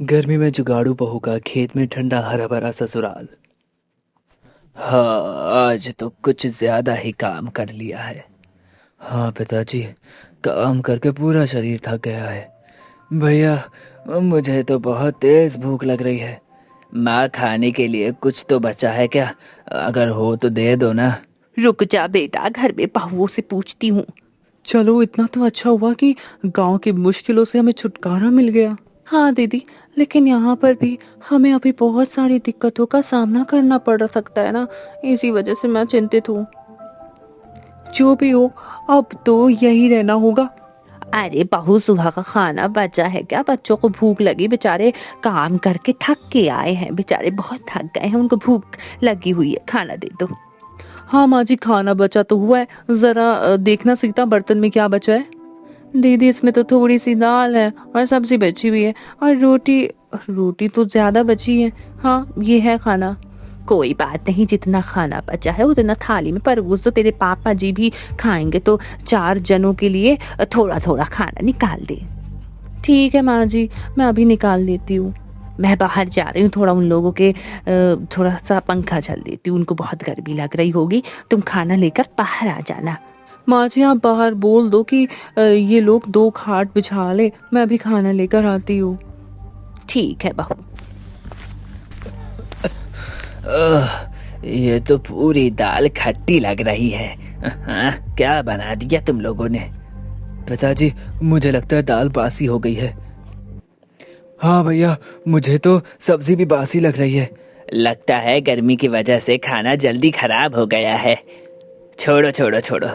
गर्मी में जुगाड़ू बहू का खेत में ठंडा हरा भरा ससुराल। हाँ, आज तो कुछ ज्यादा ही काम कर लिया है। हाँ पिताजी, काम करके पूरा शरीर थक गया है। भैया, मुझे तो बहुत तेज भूख लग रही है। माँ, खाने के लिए कुछ तो बचा है क्या? अगर हो तो दे दो ना। रुक जा बेटा, घर में बहुओं से पूछती हूँ। चलो, इतना तो अच्छा हुआ कि गांव की मुश्किलों से हमें छुटकारा मिल गया। हाँ दीदी, लेकिन यहाँ पर भी हमें अभी बहुत सारी दिक्कतों का सामना करना पड़ सकता है ना। इसी वजह से मैं चिंतित हूँ। जो भी हो, अब तो यही रहना होगा। अरे बहू, सुबह का खाना बचा है क्या? बच्चों को भूख लगी, बेचारे काम करके थक के आए हैं, बेचारे बहुत थक गए हैं, उनको भूख लगी हुई है, खाना दे दो। हाँ माँ जी, खाना बचा तो हुआ है। जरा देखना सीता, बर्तन में क्या बचा है। दीदी, इसमें तो थोड़ी सी दाल है और सब्जी बची हुई है, और रोटी। रोटी तो ज्यादा बची है। हाँ, ये है खाना। कोई बात नहीं, जितना खाना बचा है उतना थाली में परोस दो, तेरे पापा जी भी खाएंगे तो 4 जनों के लिए थोड़ा थोड़ा खाना निकाल दे। ठीक है माँ जी, मैं अभी निकाल देती हूँ। मैं बाहर जा रही हूँ, थोड़ा उन लोगों के थोड़ा सा पंखा झल देती हूँ, उनको बहुत गर्मी लग रही होगी। तुम खाना लेकर बाहर आ जाना। माँ जी, आप बाहर बोल दो कि ये लोग 2 खाट बिछा ले, मैं अभी खाना लेकर आती हूँ। ठीक है बहू। ये तो पूरी दाल खट्टी लग रही है। हाँ, क्या बना दिया तुम लोगों ने? पिताजी, मुझे लगता है दाल बासी हो गई है। हाँ भैया, मुझे तो सब्जी भी बासी लग रही है। लगता है गर्मी की वजह से खाना जल्दी खराब हो गया है। छोड़ो छोड़ो छोड़ो,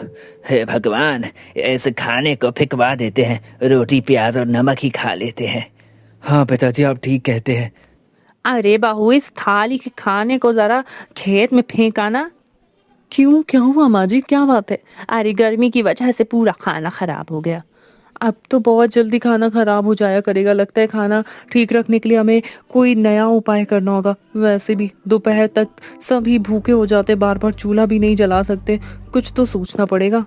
हे भगवान, इस खाने को फेंकवा देते हैं, रोटी प्याज और नमक ही खा लेते हैं। हाँ पिताजी, आप ठीक कहते हैं। अरे बहू, इस थाली के खाने को जरा खेत में फेंकाना। क्यों, क्या हुआ माँ जी, क्या बात है। अरे गर्मी की वजह से पूरा खाना खराब हो गया। अब तो बहुत जल्दी खाना खराब हो जाया करेगा। लगता है खाना ठीक रखने के लिए हमें कोई नया उपाय करना होगा। वैसे भी दोपहर तक सभी भूखे हो जाते, बार बार चूल्हा भी नहीं जला सकते। कुछ तो सोचना पड़ेगा।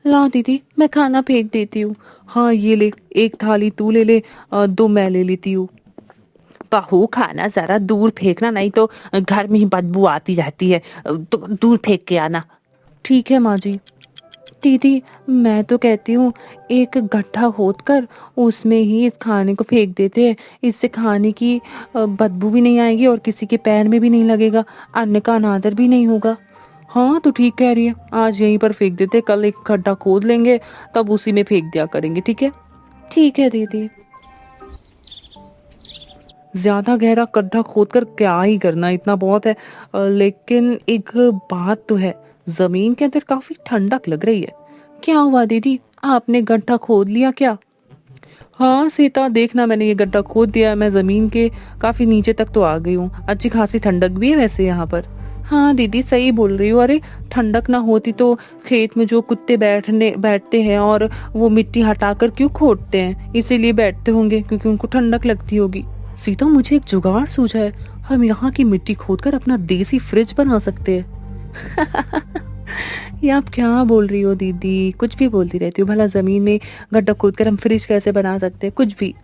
ला दीदी, मैं खाना फेंक देती हूँ। हाँ ये ले, 1 थाली तू ले ले, 2 मैं ले लेती हूँ। बहू, खाना जरा दूर फेंकना, नहीं तो घर में ही बदबू आती रहती है, तो दूर फेंक के आना। ठीक है माँ जी। दीदी, मैं तो कहती हूँ एक गड्ढा खोद कर उसमें ही इस खाने को फेंक देते हैं। इससे खाने की बदबू भी नहीं आएगी और किसी के पैर में भी नहीं लगेगा, अन्न का अनादर भी नहीं होगा। हाँ तो ठीक कह रही है, आज यहीं पर फेंक देते, कल एक गड्ढा खोद लेंगे, तब उसी में फेंक दिया करेंगे। ठीक है। ठीक है दीदी। ज्यादा गहरा गड्ढा खोद कर क्या ही करना, इतना बहुत है। लेकिन एक बात तो है, जमीन के अंदर काफी ठंडक लग रही है। क्या हुआ दीदी, आपने गड्ढा खोद लिया क्या? हाँ सीता, देखना, मैंने ये गड्ढा खोद दिया है। मैं जमीन के काफी नीचे तक तो आ गई हूँ। अच्छी खासी ठंडक भी है वैसे यहाँ पर। हाँ दीदी, सही बोल रही हो। अरे ठंडक ना होती तो खेत में जो कुत्ते बैठते हैं और वो मिट्टी हटाकर क्यों खोदते हैं? इसीलिए बैठते होंगे क्योंकि उनको ठंडक लगती होगी। सीता, मुझे एक जुगाड़ सूझा है। हम यहाँ की मिट्टी खोदकर अपना देसी फ्रिज बना सकते हैं। ये आप क्या बोल रही हो दीदी, कुछ भी बोलती रहती हो। भला जमीन में गड्ढा खोदकर हम फ्रिज कैसे बना सकते हैं? कुछ भी।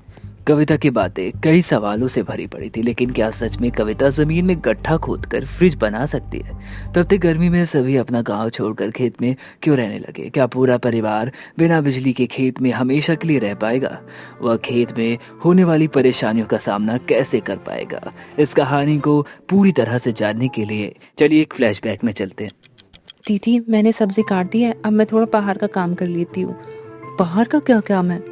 कविता की बातें कई सवालों से भरी पड़ी थी, लेकिन क्या सच में कविता जमीन में गड्ढा खोदकर फ्रिज बना सकती है? तब तक गर्मी में सभी अपना गांव छोड़कर खेत में क्यों रहने लगे? क्या पूरा परिवार बिना बिजली के खेत में हमेशा के लिए रह पाएगा? वह खेत में होने वाली परेशानियों का सामना कैसे कर पाएगा? इस कहानी को पूरी तरह से जानने के लिए चलिए एक फ्लैशबैक में चलते हैं। दीदी, मैंने सब्जी काट दी है, अब मैं थोड़ा बाहर का काम कर लेती हूँ। बाहर का क्या काम है?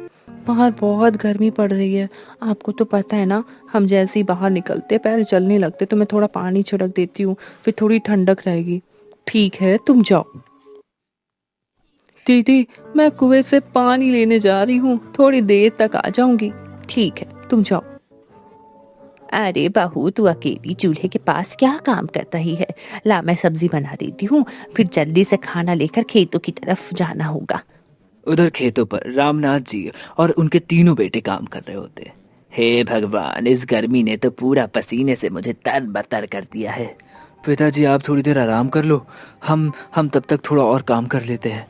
बाहर बहुत गर्मी पड़ रही है, आपको तो पता है ना। हम जैसे ही बाहर निकलते पैर जलने लगते, तो मैं थोड़ा पानी छिड़क देती हूँ, फिर थोड़ी ठंडक रहेगी। ठीक है, तुम जाओ। दीदी, मैं कुएं से पानी लेने जा रही हूँ, थोड़ी देर तक आ जाऊंगी। ठीक है, तुम जाओ। अरे बहू, तू अकेली चूल्हे के पास क्या काम कर रही है? ला, मैं सब्जी बना देती हूँ, फिर जल्दी से खाना लेकर खेतों की तरफ जाना होगा। उधर खेतों पर रामनाथ जी और उनके तीनों बेटे काम कर रहे होते। हे भगवान, इस गर्मी ने तो पूरा पसीने से मुझे तरबतर कर दिया है। पिताजी, आप थोड़ी देर आराम कर लो, हम तब तक थोड़ा और काम कर लेते हैं।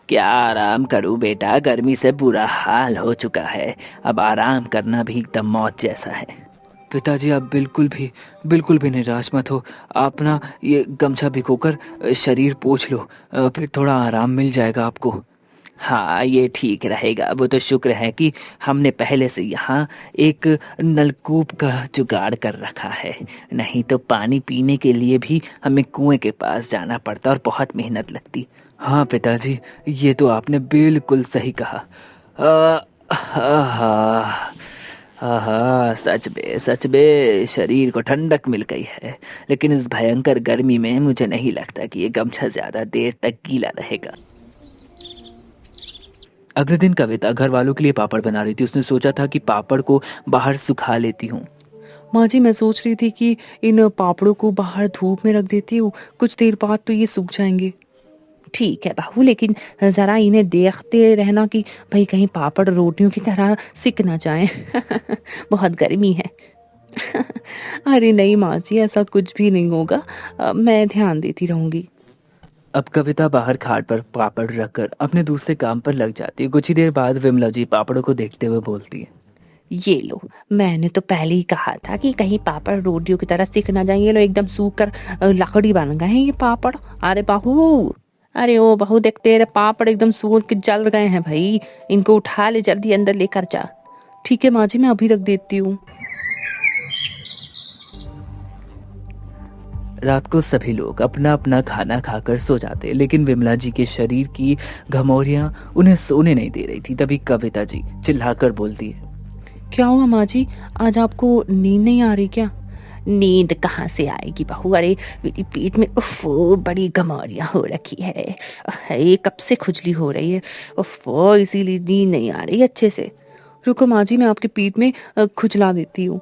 क्या आराम करूं बेटा, गर्मी से बुरा हाल हो चुका है। अब आराम करना भी एकदम मौत जैसा है। पिताजी आप बिल्कुल भी निराश मत हो। आप ना ये गमछा भिगोकर शरीर पोंछ लो, फिर थोड़ा आराम मिल जाएगा आपको। हाँ ये ठीक रहेगा। वो तो शुक्र है कि हमने पहले से यहाँ एक नलकूप का जुगाड़ कर रखा है, नहीं तो पानी पीने के लिए भी हमें कुएं के पास जाना पड़ता और बहुत मेहनत लगती। हाँ पिताजी, ये तो आपने बिल्कुल सही कहा। आहा, आहा, सच में शरीर को ठंडक मिल गई है। लेकिन इस भयंकर गर्मी में मुझे नहीं लगता कि ये गमछा ज्यादा देर तक गीला रहेगा। अगले दिन कविता घर वालों के लिए पापड़ बना रही थी। उसने सोचा था कि पापड़ को बाहर सुखा लेती हूँ। माँ जी, मैं सोच रही थी कि इन पापड़ों को बाहर धूप में रख देती हूँ, कुछ देर बाद तो ये सूख जाएंगे। ठीक है बहू, लेकिन जरा इन्हें देखते रहना कि भाई कहीं पापड़ रोटियों की तरह सिक ना जाएं। बहुत गर्मी है। अरे नहीं माँ जी, ऐसा कुछ भी नहीं होगा, मैं ध्यान देती रहूंगी। अब कविता बाहर खाट पर पापड़ रखकर अपने दूसरे काम पर लग जाती है। कुछ ही देर बाद विमला जी पापड़ों को देखते हुए बोलती है, ये लो, मैंने तो पहले ही कहा था कि कहीं पापड़ रोटियों की तरह सिक ना जाए। ये लो एकदम सूख कर लकड़ी बन गए हैं ये पापड़। अरे बहू, अरे ओ बहू, देख तेरे पापड़ एकदम सूख के जल गए हैं भाई। इनको उठा ले, जल्दी अंदर लेकर जा। ठीक है माँ जी, मैं अभी रख देती हूँ। रात को सभी लोग अपना अपना खाना खाकर सो जाते, लेकिन विमला जी के शरीर की घमौरियां उन्हें सोने नहीं दे रही थी। तभी कविता जी चिल्लाकर बोलती है, क्या हुआ माँ जी, आज आपको नींद नहीं आ रही क्या? नींद कहाँ से आएगी बहू? अरे मेरी पेट में उफ बड़ी गमौरियां हो रखी है। ये कब से खुजली हो रही है, उफ, इसीलिए नींद नहीं आ रही अच्छे से। रुको माँ जी, मैं आपकी पीठ में खुजला देती हूँ।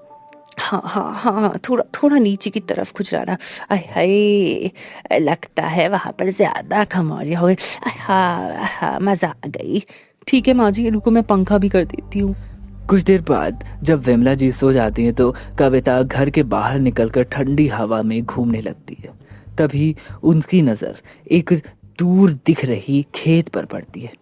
हाँ हाँ हाँ हाँ, थोड़ा थोड़ा नीचे की तरफ खुजलाना। आय हाय, लगता है वहां पर ज्यादा गमौरियां हो गई। हाँ हाँ, मजा आ गई। ठीक है माँ जी, रुको मैं पंखा भी कर देती हूँ। कुछ देर बाद जब विमला जी सो जाती हैं तो कविता घर के बाहर निकलकर ठंडी हवा में घूमने लगती है। तभी उनकी नजर एक दूर दिख रही खेत पर पड़ती है।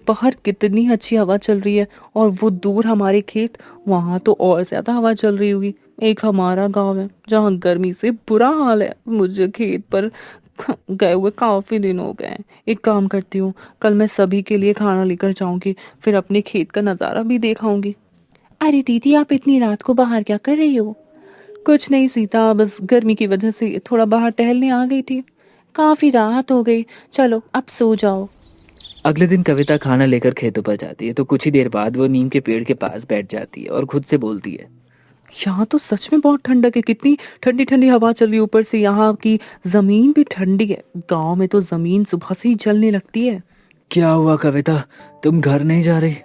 बाहर कितनी अच्छी हवा चल रही है, और वो दूर हमारे खेत, वहां तो और ज्यादा हवा चल रही होगी। एक हमारा गांव है जहाँ गर्मी से बुरा हाल है। मुझे खेत पर गए हुए काफी दिन हो गए हैं। एक काम करती हूँ, कल मैं सभी के लिए खाना लेकर जाऊंगी, फिर अपने खेत का नजारा भी देखाऊंगी। अरे दीदी, आप इतनी रात को बाहर क्या कर रही हो? कुछ नहीं सीता, बस गर्मी की वजह से थोड़ा बाहर टहलने आ गई थी। काफी रात हो गई, चलो अब सो जाओ। अगले दिन कविता खाना लेकर खेतों पर जाती है तो कुछ ही देर बाद वो नीम के पेड़ के पास बैठ जाती है और खुद से बोलती है, यहाँ तो सच में बहुत ठंडक है, कितनी ठंडी ठंडी हवा चल रही है। ऊपर से यहाँ की जमीन भी ठंडी है। गांव में तो जमीन सुबह से ही जलने लगती है। क्या हुआ कविता, तुम घर नहीं जा रही?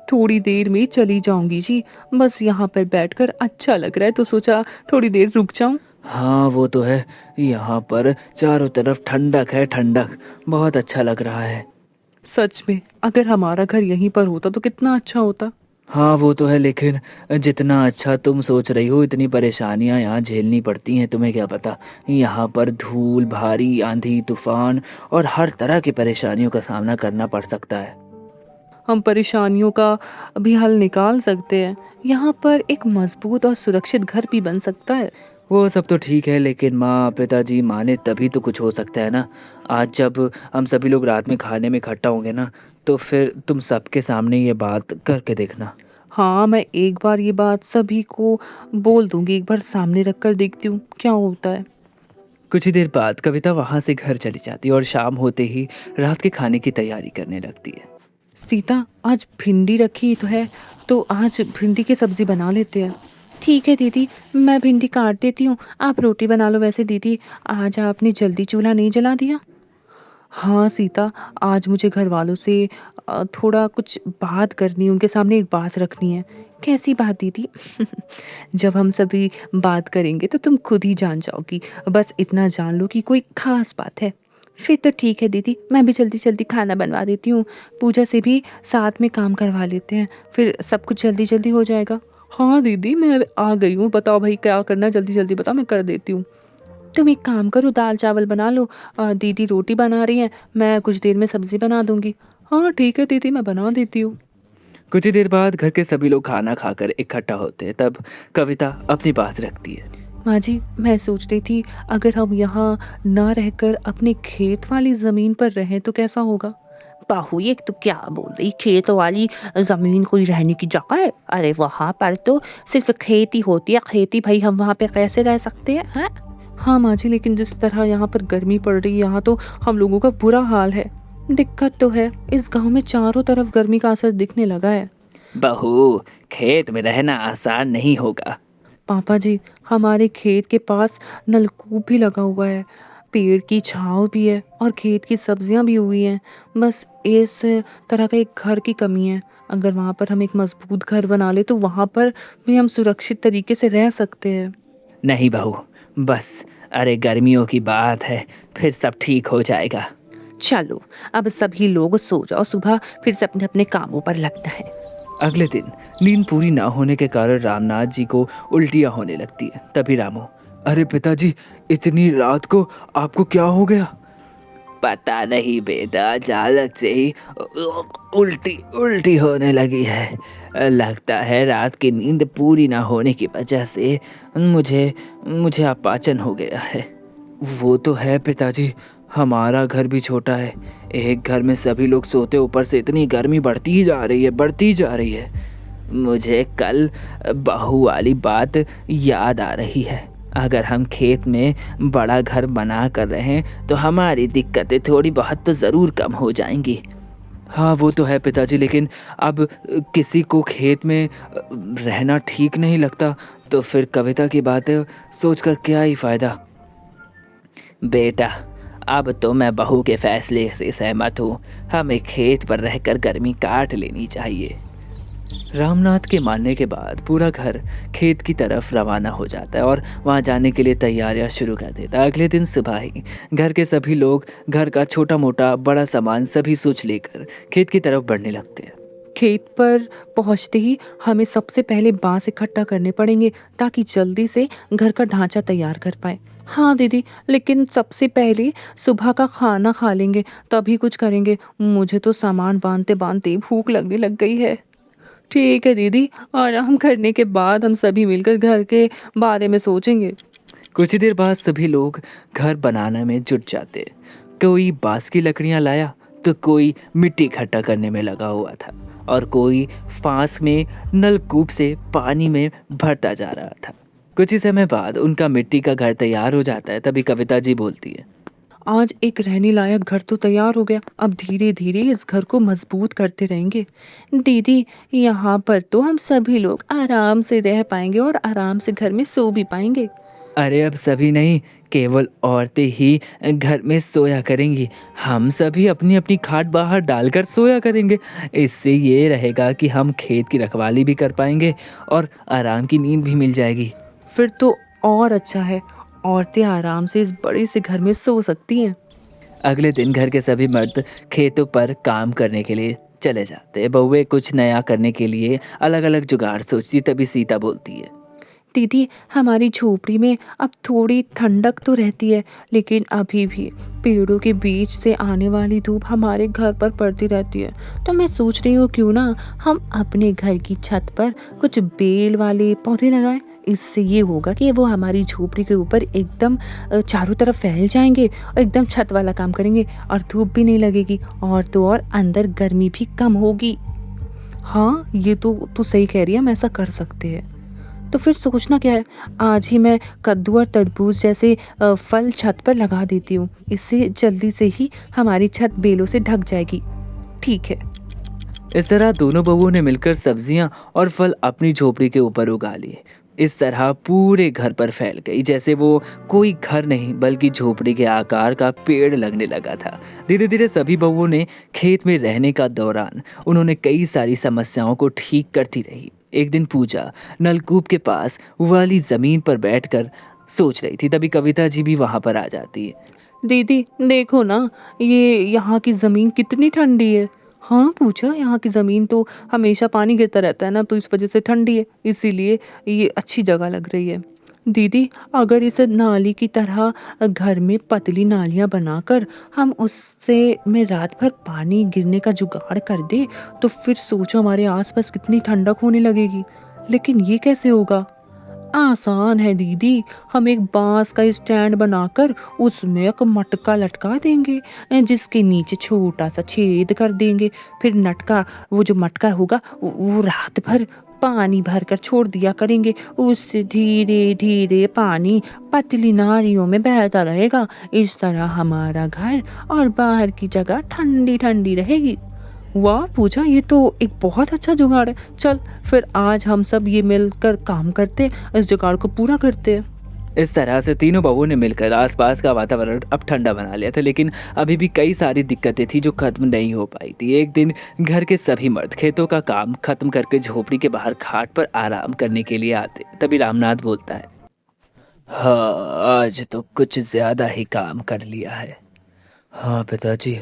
थोड़ी देर में चली जाऊंगी जी, बस यहाँ पर बैठकर अच्छा लग रहा है तो सोचा थोड़ी देर रुक जाऊं। हाँ वो तो है, यहाँ पर चारों तरफ ठंडक है, ठंडक, बहुत अच्छा लग रहा है। सच में अगर हमारा घर यहीं पर होता तो कितना अच्छा होता। हाँ वो तो है, लेकिन जितना अच्छा तुम सोच रही हो इतनी परेशानियां यहाँ झेलनी पड़ती हैं। तुम्हें क्या पता, यहाँ पर धूल, भारी आंधी, तूफान और हर तरह की परेशानियों का सामना करना पड़ सकता है। हम परेशानियों का भी हल निकाल सकते हैं। यहाँ पर एक मजबूत और सुरक्षित घर भी बन सकता है। वो सब तो ठीक है, लेकिन माँ पिताजी माने तभी तो कुछ हो सकता है ना। आज जब हम सभी लोग रात में खाने में इकट्ठा होंगे ना, तो फिर तुम सबके सामने ये बात करके देखना। हाँ, मैं एक बार ये बात सभी को बोल दूंगी, एक बार सामने रख कर देखती हूँ क्या होता है। कुछ ही देर बाद कविता वहाँ से घर चली जाती है और शाम होते ही रात के खाने की तैयारी करने लगती है। सीता, आज भिंडी रखी तो है, तो आज भिंडी की सब्जी बना लेते हैं। ठीक है दीदी, मैं भिंडी काट देती हूँ, आप रोटी बना लो। वैसे दीदी, आज आपने जल्दी चूल्हा नहीं जला दिया? हाँ सीता, आज मुझे घर वालों से थोड़ा कुछ बात करनी, उनके सामने एक बात रखनी है। कैसी बात दीदी? जब हम सभी बात करेंगे तो तुम खुद ही जान जाओगी। बस इतना जान लो कि कोई खास बात है। फिर तो ठीक है दीदी, मैं भी जल्दी जल्दी खाना बनवा देती हूँ। पूजा से भी साथ में काम करवा लेते हैं, फिर सब कुछ जल्दी जल्दी हो जाएगा। हाँ दीदी, मैं आ गई हूँ, बताओ भाई क्या करना है, जल्दी जल्दी बताओ, मैं कर देती हूँ। तुम एक काम करो, दाल चावल बना लो। दीदी रोटी बना रही हैं, मैं कुछ देर में सब्जी बना दूंगी। हाँ ठीक है दीदी, मैं बना देती हूँ। कुछ ही देर बाद घर के सभी लोग खाना खाकर इकट्ठा होते हैं। तब कविता अपनी बात रखती है। माँ जी, मैं सोच रही थी अगर हम यहाँ ना रहकर अपने खेत वाली ज़मीन पर रहें तो कैसा होगा? बहू ये तो क्या बोल रही, खेत वाली जमीन कोई रहने की जगह है? अरे वहां पर तो सिर्फ खेती होती है, खेती भाई हम वहां पे कैसे रह सकते हैं हैं? हाँ माँ जी, लेकिन जिस तरह यहाँ पर गर्मी पड़ रही है, यहाँ तो हम लोगों का बुरा हाल है। दिक्कत तो है, इस गांव में चारों तरफ गर्मी का असर दिखने लगा है। बहू, खेत में रहना आसान नहीं होगा। पापा जी, हमारे खेत के पास नलकूप भी लगा हुआ है, पेड़ की छाँव भी है और खेत की सब्जियां भी हुई हैं। बस इस तरह का एक घर की कमी है। अगर वहाँ पर हम एक मजबूत घर बना ले तो वहाँ पर भी हम सुरक्षित तरीके से रह सकते हैं। नहीं बहू, बस अरे गर्मियों की बात है, फिर सब ठीक हो जाएगा। चलो अब सभी लोग सो जाओ, सुबह फिर से अपने अपने कामों पर लगना है। अगले दिन नींद पूरी ना होने के कारण रामनाथ जी को उल्टियाँ होने लगती है। तभी रामू, अरे पिताजी, इतनी रात को आपको क्या हो गया? पता नहीं बेटा, अचानक से ही उल्टी उल्टी होने लगी है। लगता है रात की नींद पूरी ना होने की वजह से मुझे मुझे अपाचन हो गया है। वो तो है पिताजी, हमारा घर भी छोटा है। एक घर में सभी लोग सोते, ऊपर से इतनी गर्मी बढ़ती ही जा रही है, बढ़ती ही जा रही है। मुझे कल बहू वाली बात याद आ रही है। अगर हम खेत में बड़ा घर बना कर रहें तो हमारी दिक्कतें थोड़ी बहुत तो ज़रूर कम हो जाएंगी। हाँ वो तो है पिताजी, लेकिन अब किसी को खेत में रहना ठीक नहीं लगता, तो फिर कविता की बातें सोचकर क्या ही फ़ायदा। बेटा, अब तो मैं बहू के फैसले से सहमत हूँ। हमें खेत पर रहकर गर्मी काट लेनी चाहिए। रामनाथ के मानने के बाद पूरा घर खेत की तरफ रवाना हो जाता है और वहाँ जाने के लिए तैयारियां शुरू कर देता है। अगले दिन सुबह ही घर के सभी लोग घर का छोटा मोटा बड़ा सामान सभी सोच लेकर खेत की तरफ बढ़ने लगते हैं। खेत पर पहुंचते ही हमें सबसे पहले बांस इकट्ठा करने पड़ेंगे ताकि जल्दी से घर का ढांचा तैयार कर पाए। हाँ दीदी, लेकिन सबसे पहले सुबह का खाना खा लेंगे, तभी कुछ करेंगे। मुझे तो सामान बांधते बांधते भूख लगने लग गई है। ठीक है दीदी, आराम करने के बाद हम सभी मिलकर घर के बारे में सोचेंगे। कुछ ही देर बाद सभी लोग घर बनाने में जुट जाते। कोई बांस की लकड़ियां लाया तो कोई मिट्टी इकट्ठा करने में लगा हुआ था और कोई पास में नलकूप से पानी में भरता जा रहा था। कुछ ही समय बाद उनका मिट्टी का घर तैयार हो जाता है। तभी कविता जी बोलती है, आज एक रहने लायक घर तो तैयार हो गया, अब धीरे धीरे इस घर को मजबूत करते रहेंगे। दीदी, यहाँ पर तो हम सभी लोग आराम से रह पाएंगे और आराम से घर में सो भी पाएंगे। अरे अब सभी नहीं, केवल औरतें ही घर में सोया करेंगी। हम सभी अपनी अपनी खाट बाहर डालकर सोया करेंगे। इससे ये रहेगा कि हम खेत की रखवाली भी कर पाएंगे और आराम की नींद भी मिल जाएगी। फिर तो और अच्छा है, औरतें आराम से इस बड़े से घर में सो सकती हैं। अगले दिन घर के सभी मर्द खेतों पर काम करने के लिए चले जाते हैं। बहुएं कुछ नया करने के लिए अलग अलग जुगाड़ सोचती। तभी सीता बोलती है, दीदी, हमारी झोपड़ी में अब थोड़ी ठंडक तो रहती है, लेकिन अभी भी पेड़ों के बीच से आने वाली धूप हमारे घर पर पड़ती रहती है। तो मैं सोच रही हूँ क्यों ना हम अपने घर की छत पर कुछ बेल वाले पौधे लगाएं। इससे ये होगा कि वो हमारी झोपड़ी के ऊपर एकदम चारों तरफ फैल जाएंगे और एकदम छत वाला काम करेंगे और धूप भी नहीं लगेगी, और तो और अंदर गर्मी भी कम होगी। हाँ, ये तो सही कह रही है, हम ऐसा कर सकते हैं। तो फिर सोचना क्या है, आज ही मैं कद्दू और तरबूज जैसे फल छत पर लगा देती हूँ। इससे जल्दी से ही हमारी छत बेलों से ढक जाएगी। ठीक है। इस तरह दोनों बहुओं ने मिलकर सब्जियां और फल अपनी झोपड़ी के ऊपर उगा लिए। इस तरह पूरे घर पर फैल गई, जैसे वो कोई घर नहीं बल्कि झोपड़ी के आकार का पेड़ लगने लगा था। धीरे धीरे सभी बहुओं ने खेत में रहने का दौरान उन्होंने कई सारी समस्याओं को ठीक करती रही। एक दिन पूजा नलकूप के पास वाली जमीन पर बैठकर सोच रही थी। तभी कविता जी भी वहां पर आ जाती है। दीदी देखो ना, ये यहाँ की ज़मीन कितनी ठंडी है। हाँ पूछा, यहाँ की ज़मीन तो हमेशा पानी गिरता रहता है ना, तो इस वजह से ठंडी है, इसीलिए ये अच्छी जगह लग रही है। दीदी, अगर इसे नाली की तरह घर में पतली नालियाँ बनाकर हम उससे में रात भर पानी गिरने का जुगाड़ कर दें, तो फिर सोचो हमारे आसपास कितनी ठंडक होने लगेगी। लेकिन ये कैसे होगा? आसान है दीदी, हम एक बांस का स्टैंड बनाकर उसमें एक मटका लटका देंगे, जिसके नीचे छोटा सा छेद कर देंगे। फिर नटका वो जो मटका होगा वो रात भर पानी भरकर छोड़ दिया करेंगे। उससे धीरे धीरे पानी पतली नालियों में बहता रहेगा। इस तरह हमारा घर और बाहर की जगह ठंडी ठंडी रहेगी। वाह पूजा, ये तो एक बहुत अच्छा जुगाड़ है। चल फिर आज हम सब ये मिलकर काम करते, इस जुगाड़ को पूरा करते हैं। इस तरह से तीनों बहुओं ने मिलकर आसपास का वातावरण अब ठंडा बना लिया था, लेकिन अभी भी कई सारी दिक्कतें थी जो खत्म नहीं हो पाई थी। एक दिन घर के सभी मर्द खेतों का काम खत्म करके झोपड़ी के बाहर खाट पर आराम करने के लिए आते। तभी रामनाथ बोलता है, हाँ आज तो कुछ ज्यादा ही काम कर लिया है। हाँ पिताजी,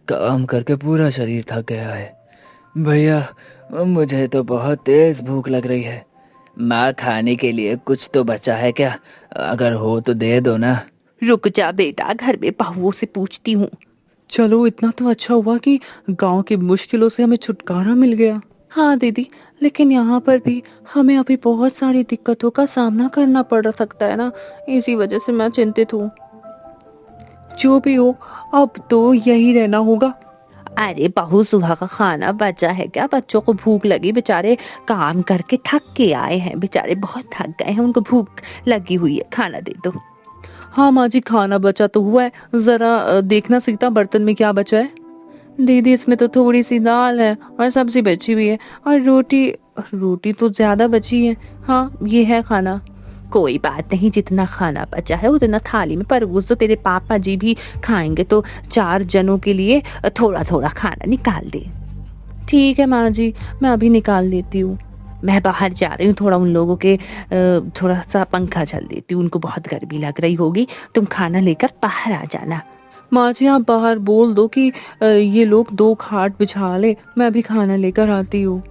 काम करके पूरा शरीर थक गया है। भैया मुझे तो बहुत तेज भूख लग रही है। माँ खाने के लिए कुछ तो बचा है क्या? अगर हो तो दे दो ना। रुक जा बेटा, घर में बहुओं से पूछती हूँ। चलो इतना तो अच्छा हुआ कि गांव की मुश्किलों से हमें छुटकारा मिल गया। हाँ दीदी, लेकिन यहाँ पर भी हमें अभी बहुत सारी दिक्कतों का सामना करना पड़ सकता है ना, इसी वजह से मैं चिंतित हूँ। जो भी हो, अब तो यही रहना होगा। अरे बहू, सुबह का खाना बचा है क्या? बच्चों को भूख लगी, बेचारे काम करके थक के आए हैं, बेचारे बहुत थक गए हैं, उनको भूख लगी हुई है, खाना दे दो। हाँ माँ जी, खाना बचा तो हुआ है, जरा देखना सीता बर्तन में क्या बचा है। दीदी इसमें तो थोड़ी सी दाल है और सब्जी बची हुई है, और रोटी रोटी तो ज्यादा बची है। हाँ ये है खाना। कोई बात नहीं, जितना खाना बचा है उतना थाली में परोस दो, तेरे पापा जी भी खाएंगे तो 4 जनों के लिए थोड़ा थोड़ा खाना निकाल दे। ठीक है माँ जी, मैं अभी निकाल देती हूँ। मैं बाहर जा रही हूँ, थोड़ा उन लोगों के थोड़ा सा पंखा चल देती हूँ, उनको बहुत गर्मी लग रही होगी। तुम खाना लेकर बाहर आ जाना। माँ जी आप बाहर बोल दो कि ये लोग 2 खाट बिछा ले, मैं अभी खाना लेकर आती हूँ।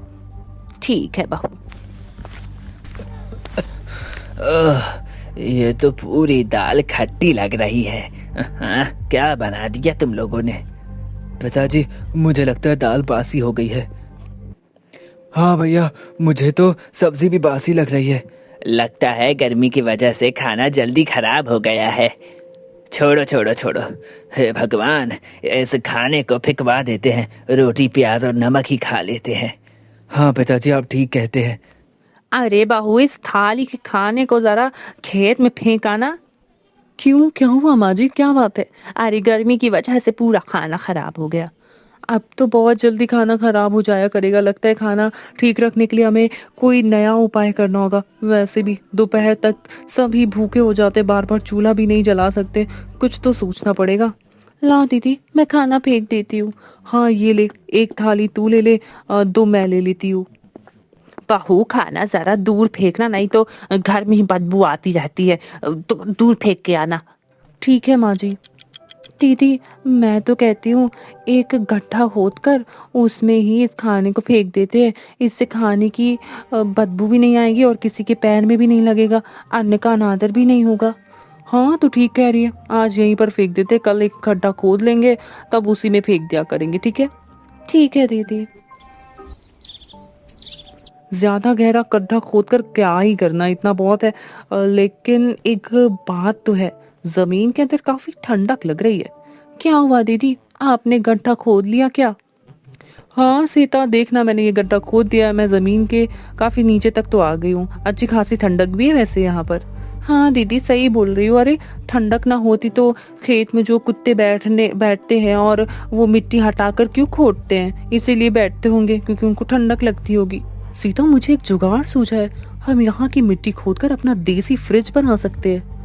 ठीक है बहू। ये तो पूरी दाल खट्टी लग रही है। हाँ, क्या बना दिया तुम लोगों ने? पिताजी मुझे लगता है दाल बासी हो गई है। हाँ भैया, मुझे तो सब्जी भी बासी लग रही है। लगता है गर्मी की वजह से खाना जल्दी खराब हो गया है। छोड़ो छोड़ो छोड़ो, हे भगवान, इस खाने को फेंकवा देते हैं, रोटी प्याज और नमक ही खा लेते हैं। हाँ पिताजी आप ठीक कहते हैं। अरे बहू, इस थाली के खाने को जरा खेत में फेंका ना। क्यों, क्या हुआ माँ जी, क्या बात है? अरे गर्मी की वजह से पूरा खाना खराब हो गया। अब तो बहुत जल्दी खाना खराब हो जाया करेगा। लगता है खाना ठीक रखने के लिए हमें कोई नया उपाय करना होगा। वैसे भी दोपहर तक सभी भूखे हो जाते, बार बार चूल्हा भी नहीं जला सकते, कुछ तो सोचना पड़ेगा। ला दीदी, मैं खाना फेंक देती हूँ। हाँ ये ले, 1 थाली तू ले ले, 2 मैं ले लेती हूँ। बहू खाना जरा दूर फेंकना, नहीं तो घर में ही बदबू आती रहती है, तो दूर फेंक के आना। ठीक है माँ जी। दीदी मैं तो कहती हूँ एक गड्ढा खोदकर उसमें ही इस खाने को फेंक देते हैं। इससे खाने की बदबू भी नहीं आएगी और किसी के पैर में भी नहीं लगेगा, अन्न का अनादर भी नहीं होगा। हाँ तो ठीक कह रही है, आज यहीं पर फेंक देते, कल एक गड्ढा खोद लेंगे तब उसी में फेंक दिया करेंगे। ठीक है। ठीक है दीदी। ज्यादा गहरा गड्ढा खोदकर क्या ही करना, इतना बहुत है। लेकिन एक बात तो है, जमीन के अंदर काफी ठंडक लग रही है। क्या हुआ दीदी, आपने गड्ढा खोद लिया क्या? हाँ सीता, देखना मैंने ये गड्ढा खोद दिया है, मैं जमीन के काफी नीचे तक तो आ गई हूँ। अच्छी खासी ठंडक भी है वैसे यहाँ पर। हाँ दीदी सही बोल रही हो। अरे ठंडक ना होती तो खेत में जो कुत्ते बैठते हैं और वो मिट्टी हटाकर क्यों खोदते हैं, इसीलिए बैठते होंगे क्योंकि उनको ठंडक लगती होगी। सीता मुझे एक जुगाड़ सूझा है, हम यहाँ की मिट्टी खोदकर अपना देसी फ्रिज बना सकते हैं।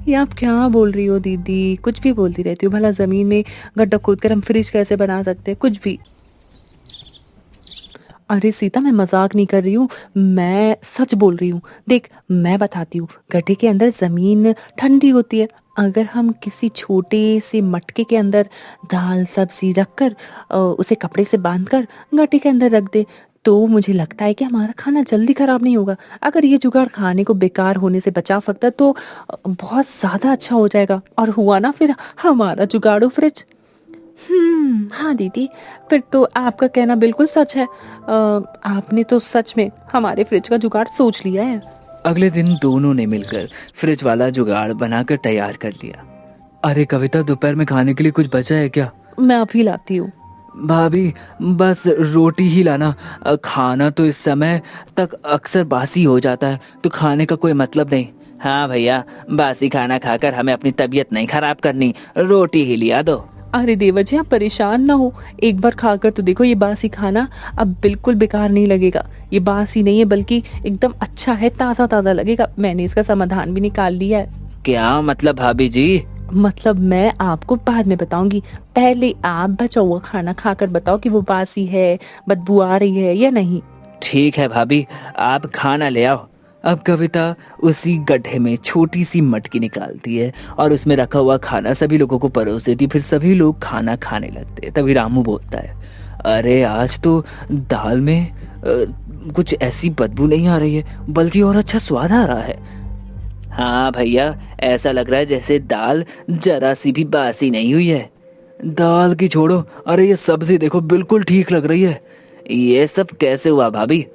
ये आप क्या बोल रही हो दीदी, कुछ भी बोलती रहती हो। भला जमीन में गड्ढा खोदकर हम फ्रिज कैसे बना सकते हैं, कुछ भी। अरे सीता मैं मजाक नहीं कर रही हूँ, मैं सच बोल रही हूँ। देख मैं बताती हूँ, गड्ढे के अंदर जमीन ठंडी होती है। अगर हम किसी छोटे से मटके के अंदर दाल सब्जी रखकर उसे कपड़े से बांधकर गड्ढे के अंदर रख दे, तो मुझे लगता है कि हमारा खाना जल्दी खराब नहीं होगा। अगर ये जुगाड़ खाने को बेकार होने से बचा सकता है तो बहुत ज्यादा अच्छा हो जाएगा। और हुआ ना फिर हमारा जुगाड़ू फ्रिज। हाँ दीदी, फिर तो आपका कहना बिल्कुल सच है। आपने तो सच में हमारे फ्रिज का जुगाड़ सोच लिया है। अगले दिन दोनों ने मिलकर फ्रिज वाला जुगाड़ बनाकर तैयार कर लिया। अरे कविता, दोपहर में खाने के लिए कुछ बचा है क्या? मैं अभी लाती हूँ। भाभी, बस रोटी ही लाना। खाना तो इस समय तक अक्सर बासी हो जाता है, तो खाने का कोई मतलब नहीं। हाँ भैया, बासी खाना खाकर हमें अपनी तबीयत नहीं खराब करनी, रोटी ही लिया दो। अरे देवर जी, आप परेशान ना हो, एक बार खाकर तो देखो। ये बासी खाना अब बिल्कुल बेकार नहीं लगेगा। ये बासी नहीं है बल्कि एकदम अच्छा है, ताज़ा ताज़ा लगेगा। मैंने इसका समाधान भी निकाल लिया है। क्या मतलब भाभी जी? मतलब मैं आपको बाद में बताऊंगी। पहले आप बचा हुआ खाना खाकर बताओ कि वो बासी है, बदबू आ रही है या नहीं। ठीक है भाभी, आप खाना ले आओ। अब कविता उसी गड्ढे में छोटी सी मटकी निकालती है और उसमें रखा हुआ खाना सभी लोगों को परोस देती। फिर सभी लोग खाना खाने लगते हैं। तभी रामू बोलता है, अरे आज तो दाल में कुछ ऐसी बदबू नहीं आ रही है, बल्कि और अच्छा स्वाद आ रहा है। हाँ भैया, ऐसा लग रहा है जैसे दाल जरा सी भी बासी नहीं हुई है। दाल की छोड़ो, अरे ये सब्जी देखो, बिल्कुल ठीक लग रही है। ये सब कैसे हुआ भाभी?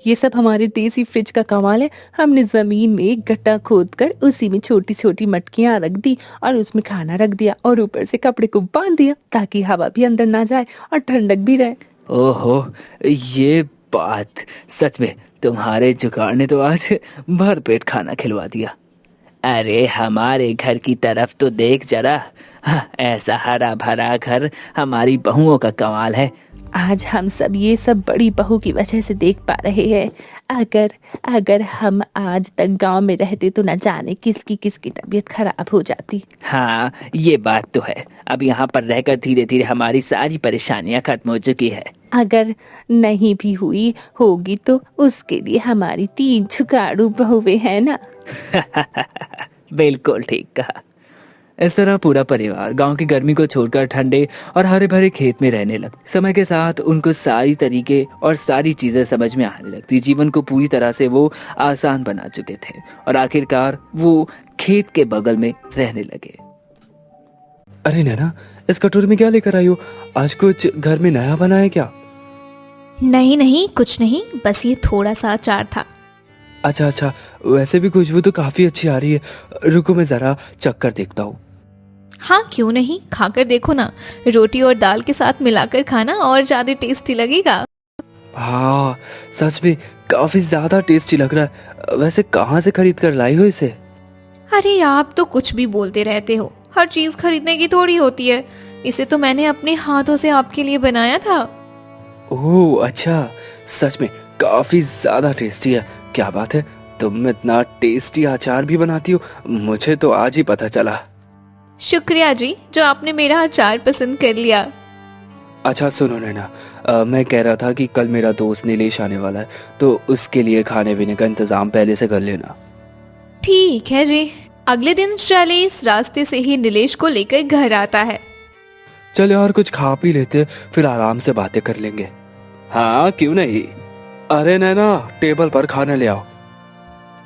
ये सब हमारे देसी फ्रिज का कमाल है। हमने जमीन में एक गड्ढा खोद कर उसी में छोटी छोटी मटकियां रख दी और उसमें खाना रख दिया और ऊपर से कपड़े को बांध दिया ताकि हवा भी अंदर ना जाए और ठंडक भी रहे। ओहो, ये बात, सच में तुम्हारे जुगाड़ ने तो आज भर पेट खाना खिलवा दिया। अरे हमारे घर की तरफ तो देख जरा। हाँ, ऐसा हरा भरा घर हमारी बहुओं का कमाल है। आज हम सब ये सब बड़ी बहू की वजह से देख पा रहे हैं। अगर अगर हम आज तक गांव में रहते तो न जाने किसकी किसकी तबीयत खराब हो जाती। हाँ, ये बात तो है। अब यहाँ पर रहकर धीरे धीरे हमारी सारी परेशानियां खत्म हो चुकी है। अगर नहीं भी हुई होगी तो उसके लिए हमारी 3 जुगाड़ू बहुएं हैं ना। बिल्कुल ठीक कहा। इस तरह पूरा परिवार गांव की गर्मी को छोड़कर ठंडे और हरे भरे खेत में रहने लगा। समय के साथ उनको सारी तरीके और सारी चीजें समझ में आने लगती। जीवन को पूरी तरह से वो आसान बना चुके थे और आखिरकार वो खेत के बगल में रहने लगे। अरे नैना, इस कटोरे में क्या लेकर आई हो? आज कुछ घर में नया बना है क्या? नहीं नहीं, कुछ नहीं, बस ये थोड़ा सा अचार था। अच्छा अच्छा, वैसे भी खुशबू तो काफी अच्छी आ रही है। रुको मैं जरा चख कर देखता हूँ। हाँ क्यों नहीं, खाकर देखो ना। रोटी और दाल के साथ मिलाकर खाना और ज्यादा टेस्टी लगेगा। हाँ, सच में काफी ज्यादा टेस्टी लग रहा है। वैसे कहाँ से खरीद कर लाई हो इसे? अरे आप तो कुछ भी बोलते रहते हो, हर चीज खरीदने की थोड़ी होती है। इसे तो मैंने अपने हाथों से आपके लिए बनाया था। ओह अच्छा, सच में काफी ज्यादा टेस्टी है। क्या बात है, तुम इतना टेस्टी अचार भी बनाती हो? मुझे तो आज ही पता चला। शुक्रिया जी, जो आपने मेरा अचार पसंद कर लिया। अच्छा सुनो नैना, मैं कह रहा था कि कल मेरा दोस्त नीलेश आने वाला है, तो उसके लिए खाने पीने का इंतजाम पहले से कर लेना। ठीक है जी। अगले दिन शैलेश रास्ते से ही नीलेश को लेकर घर आता है। चल यार, कुछ खा पी लेते, फिर आराम से बातें कर लेंगे। हाँ क्यों नहीं। अरे नैना, टेबल पर खाना ले आओ।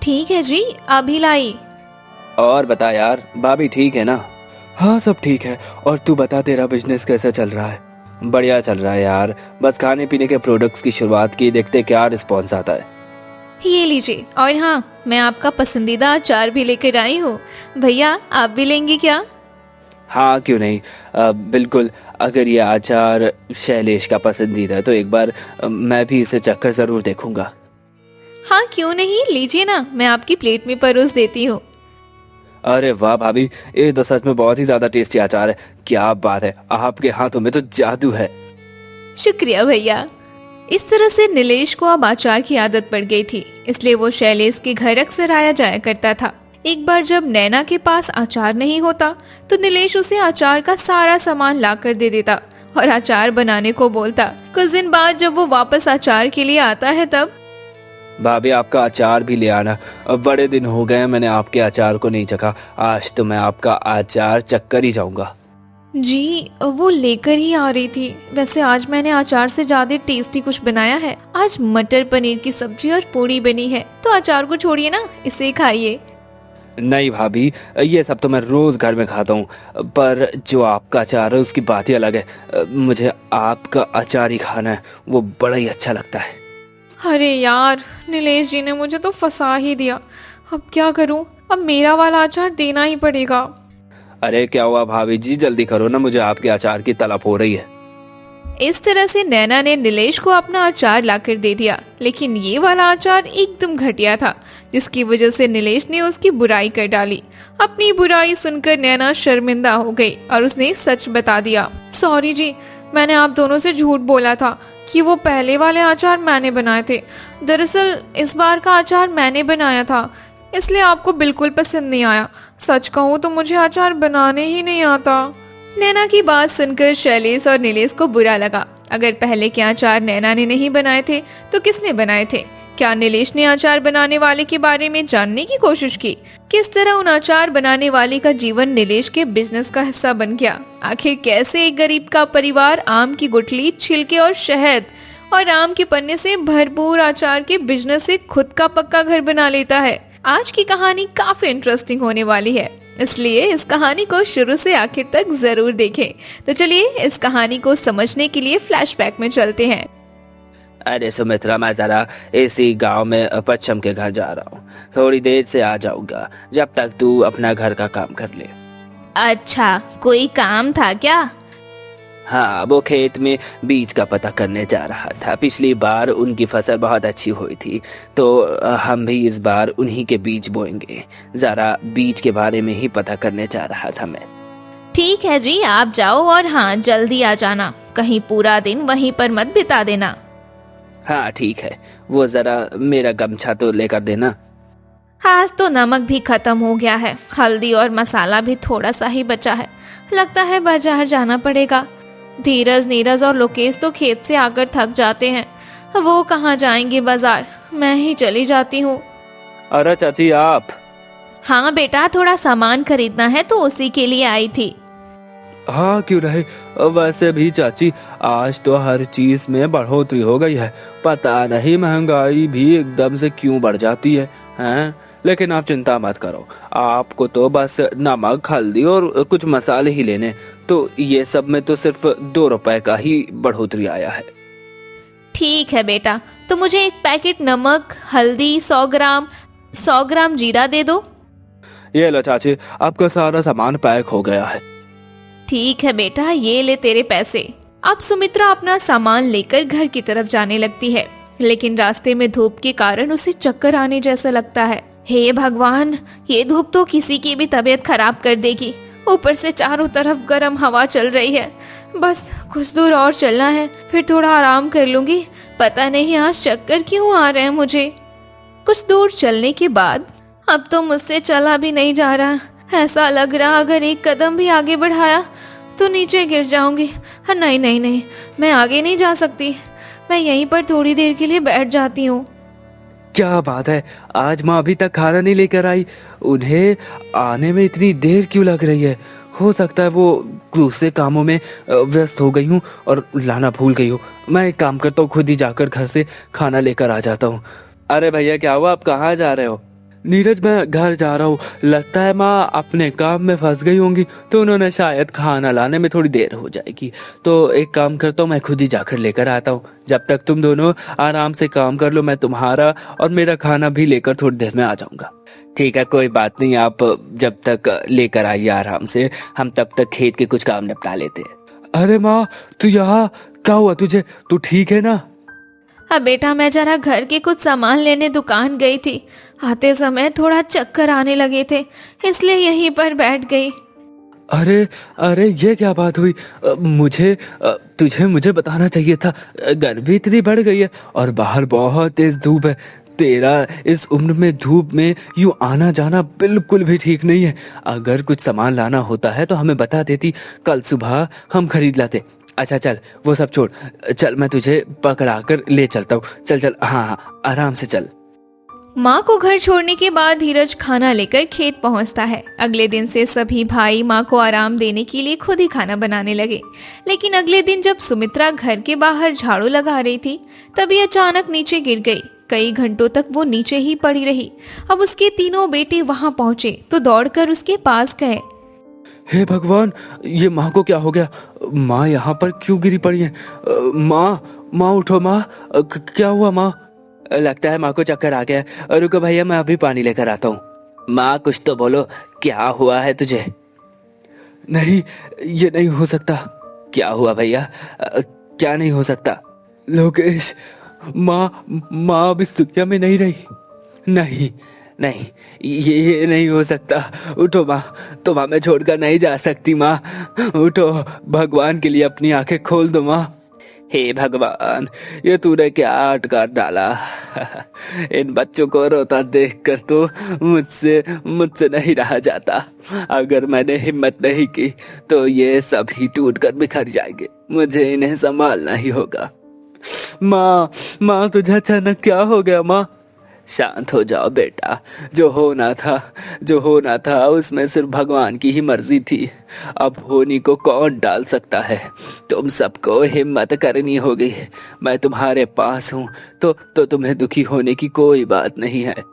ठीक है जी, अभी लाई। और बता यार, भाभी ठीक है ना? हाँ सब ठीक है। और तू बता, तेरा बिजनेस कैसा चल रहा है? बढ़िया चल रहा है यार, बस खाने पीने के प्रोडक्ट्स की शुरुआत की, देखते क्या रिस्पॉन्स आता है। ये लीजिए, और हाँ, मैं आपका पसंदीदा अचार भी लेकर आई हूँ। भैया आप भी लेंगे क्या? हाँ क्यों नहीं, बिल्कुल। अगर ये अचार शैलेश का पसंदीदा है तो एक बार मैं भी इसे चखकर जरूर देखूंगा। हाँ क्यों नहीं, लीजिए ना, मैं आपकी प्लेट में परोस देती हूँ। अरे वाह भाभी, ये तो सच में बहुत ही ज्यादा टेस्टी अचार है। क्या बात है, आपके हाथों में तो जादू है। शुक्रिया भैया। इस तरह से नीलेश को अब अचार की आदत पड़ गई थी, इसलिए वो शैलेश के घर अक्सर आया जाया करता था। एक बार जब नैना के पास अचार नहीं होता तो नीलेश उसे अचार का सारा सामान ला कर दे देता और अचार बनाने को बोलता। कुछ दिन बाद जब वो वापस अचार के लिए आता है तब भाभी आपका अचार भी ले आना। अब बड़े दिन हो गए मैंने आपके अचार को नहीं चखा। आज तो मैं आपका अचार चख कर ही जाऊंगा। जी वो लेकर ही आ रही थी। वैसे आज मैंने अचार से ज्यादा टेस्टी कुछ बनाया है। आज मटर पनीर की सब्जी और पूरी बनी है, तो अचार को छोड़िए ना, इसे खाइए। नहीं भाभी, ये सब तो मैं रोज घर में खाता हूँ, पर जो आपका अचार है उसकी बात ही अलग है। मुझे आपका अचार ही खाना है, वो बड़ा ही अच्छा लगता है। अरे यार, नीलेश जी ने मुझे तो फंसा ही दिया। अब क्या करूं? अब मेरा वाला अचार देना ही पड़ेगा। अरे क्या हुआ भाभी जी, जल्दी करो ना, मुझे आपके अचार की तलब हो रही है। इस तरह से नैना ने नीलेश को अपना अचार लाकर दे दिया, लेकिन ये वाला अचार एकदम घटिया था, जिसकी वजह से नीलेश ने उसकी बुराई कर डाली। अपनी बुराई सुनकर नैना शर्मिंदा हो गई और उसने सच बता दिया। सॉरी जी, मैंने आप दोनों से झूठ बोला था कि वो पहले वाले अचार मैंने बनाए थे। दरअसल इस बार का अचार मैंने बनाया था, इसलिए आपको बिल्कुल पसंद नहीं आया। सच कहूँ तो मुझे अचार बनाने ही नहीं आता। नैना की बात सुनकर शैलेश और नीलेश को बुरा लगा। अगर पहले के अचार नैना ने नहीं बनाए थे तो किसने बनाए थे? क्या नीलेश ने अचार बनाने वाले के बारे में जानने की कोशिश की? किस तरह उन अचार बनाने वाले का जीवन नीलेश के बिजनेस का हिस्सा बन गया? आखिर कैसे एक गरीब का परिवार आम की गुठली, छिलके और शहद और आम के पन्ने से भरपूर अचार के बिजनेस से खुद का पक्का घर बना लेता है? आज की कहानी काफी इंटरेस्टिंग होने वाली है, इसलिए इस कहानी को शुरू से आखिर तक जरूर देखें। तो चलिए इस कहानी को समझने के लिए फ्लैशबैक में चलते हैं। अरे सुमित्रा, मैं जरा इसी गांव में पश्चिम के घर जा रहा हूँ, थोड़ी देर से आ जाऊंगा, जब तक तू अपना घर का काम कर ले। अच्छा, कोई काम था क्या? हाँ, वो खेत में बीज का पता करने जा रहा था। पिछली बार उनकी फसल बहुत अच्छी हुई थी, तो हम भी इस बार उन्हीं के बीज बोएंगे। जरा बीज के बारे में ही पता करने जा रहा था मैं। ठीक है जी, आप जाओ और हाँ जल्दी आ जाना, कहीं पूरा दिन वहीं पर मत बिता देना। हाँ ठीक है, वो जरा मेरा गमछा तो लेकर देना। आज तो नमक भी खत्म हो गया है, हल्दी और मसाला भी थोड़ा सा ही बचा है। लगता है बाजार जाना पड़ेगा। धीरज, नीरज और लोकेश तो खेत से आकर थक जाते हैं, वो कहाँ जाएंगे बाजार, मैं ही चली जाती हूँ। अरे चाची आप? हाँ बेटा, थोड़ा सामान खरीदना है तो उसी के लिए आई थी। हाँ क्यों रहे, वैसे भी चाची आज तो हर चीज में बढ़ोतरी हो गई है। पता नहीं महंगाई भी एकदम से क्यों बढ़ जाती है, हैं? लेकिन आप चिंता मत करो, आपको तो बस नमक, हल्दी और कुछ मसाले ही लेने, तो ये सब में तो सिर्फ 2 रुपए का ही बढ़ोतरी आया है। ठीक है बेटा, तो मुझे एक पैकेट नमक, हल्दी, 100 ग्राम जीरा दे दो। ये लो चाची, आपका सारा सामान पैक हो गया है। ठीक है बेटा, ये ले तेरे पैसे। अब सुमित्रा अपना सामान लेकर घर की तरफ जाने लगती है, लेकिन रास्ते में धूप के कारण उसे चक्कर आने जैसा लगता है। हे भगवान, ये धूप तो किसी की भी तबीयत खराब कर देगी। ऊपर से चारों तरफ गर्म हवा चल रही है। बस कुछ दूर और चलना है, फिर थोड़ा आराम कर लूंगी। पता नहीं आज चक्कर क्यों आ रहे हैं मुझे। कुछ दूर चलने के बाद अब तो मुझसे चला भी नहीं जा रहा। ऐसा लग रहा अगर एक कदम भी आगे बढ़ाया तो नीचे गिर जाऊंगी। नहीं नहीं नहीं, मैं आगे नहीं जा सकती। मैं यहीं पर थोड़ी देर के लिए बैठ जाती हूँ। क्या बात है, आज माँ अभी तक खाना नहीं लेकर आई? उन्हें आने में इतनी देर क्यों लग रही है? हो सकता है वो दूसरे कामों में व्यस्त हो गई हूँ और लाना भूल गई हूँ। मैं एक काम करता हूँ, खुद ही जाकर घर से खाना लेकर आ जाता हूँ। अरे भैया क्या हुआ, आप कहाँ जा रहे हो? नीरज, मैं घर जा रहा हूँ। लगता है माँ अपने काम में फंस गई होंगी, तो उन्होंने शायद खाना लाने में थोड़ी देर हो जाएगी। तो एक काम करता हूँ, मैं खुद ही जाकर लेकर आता हूँ। जब तक तुम दोनों आराम से काम कर लो, मैं तुम्हारा और मेरा खाना भी लेकर थोड़ी देर में आ जाऊंगा। ठीक है, कोई बात नहीं, आप जब तक लेकर आइए आराम से, हम तब तक खेत के कुछ काम निपटा लेते हैं। अरे माँ, तू यहाँ क्या हुआ तुझे? तू ठीक है ना? अब बेटा, मैं जरा घर के कुछ सामान लेने दुकान गई थी। आते समय थोड़ा चक्कर आने लगे थे, इसलिए यहीं पर बैठ गई। अरे अरे, ये क्या बात हुई? मुझे बताना चाहिए था। गर्मी इतनी बढ़ गई है और बाहर बहुत तेज धूप है। तेरा इस उम्र में धूप में यूं आना जाना बिल्कुल भी ठीक नहीं है। अगर कुछ सामान लाना होता है तो हमें बता देती, कल सुबह हम खरीद लाते। अच्छा चल, वो सब छोड़, चल मैं तुझे पकड़ा कर ले चलता हूँ। चल चल, हाँ हाँ, आराम से चल। माँ को घर छोड़ने के बाद धीरज खाना लेकर खेत पहुंचता है। अगले दिन से सभी भाई माँ को आराम देने के लिए खुद ही खाना बनाने लगे। लेकिन अगले दिन जब सुमित्रा घर के बाहर झाड़ू लगा रही थी, तभी अचानक नीचे गिर गई। कई घंटों तक वो नीचे ही पड़ी रही। अब उसके तीनों बेटे वहां पहुंचे तो दौड़कर उसके पास गए। हे भगवान, ये माँ को क्या हो गया? माँ यहाँ पर क्यों गिरी पड़ी है? माँ उठो माँ, क्या हुआ माँ? लगता है माँ को चक्कर आ गया है। रुको भैया, मैं अभी पानी लेकर आता हूँ। माँ कुछ तो बोलो, क्या हुआ है तुझे? नहीं, ये नहीं हो सकता। क्या हुआ भैया? क्या नहीं हो सकता? लोकेश, माँ अब इस दुनिया में नहीं रही। नहीं नहीं, ये नहीं हो सकता। उठो माँ, तुम हमें छोड़कर नहीं जा सकती माँ। उठो, भगवान के लिए अपनी आंखें खोल दो माँ। हे भगवान, ये तूने क्या अटका डाला? इन बच्चों को रोता देखकर तो मुझसे नहीं रहा जाता। अगर मैंने हिम्मत नहीं की तो ये सभी टूटकर बिखर जाएंगे। मुझे इन्हें संभालना ही होगा। माँ तुझे अचानक क्या हो गया माँ? शांत हो जाओ बेटा। जो होना था उसमें सिर्फ भगवान की ही मर्जी थी। अब होनी को कौन डाल सकता है? तुम सबको हिम्मत करनी होगी। मैं तुम्हारे पास हूँ तो तुम्हें दुखी होने की कोई बात नहीं है।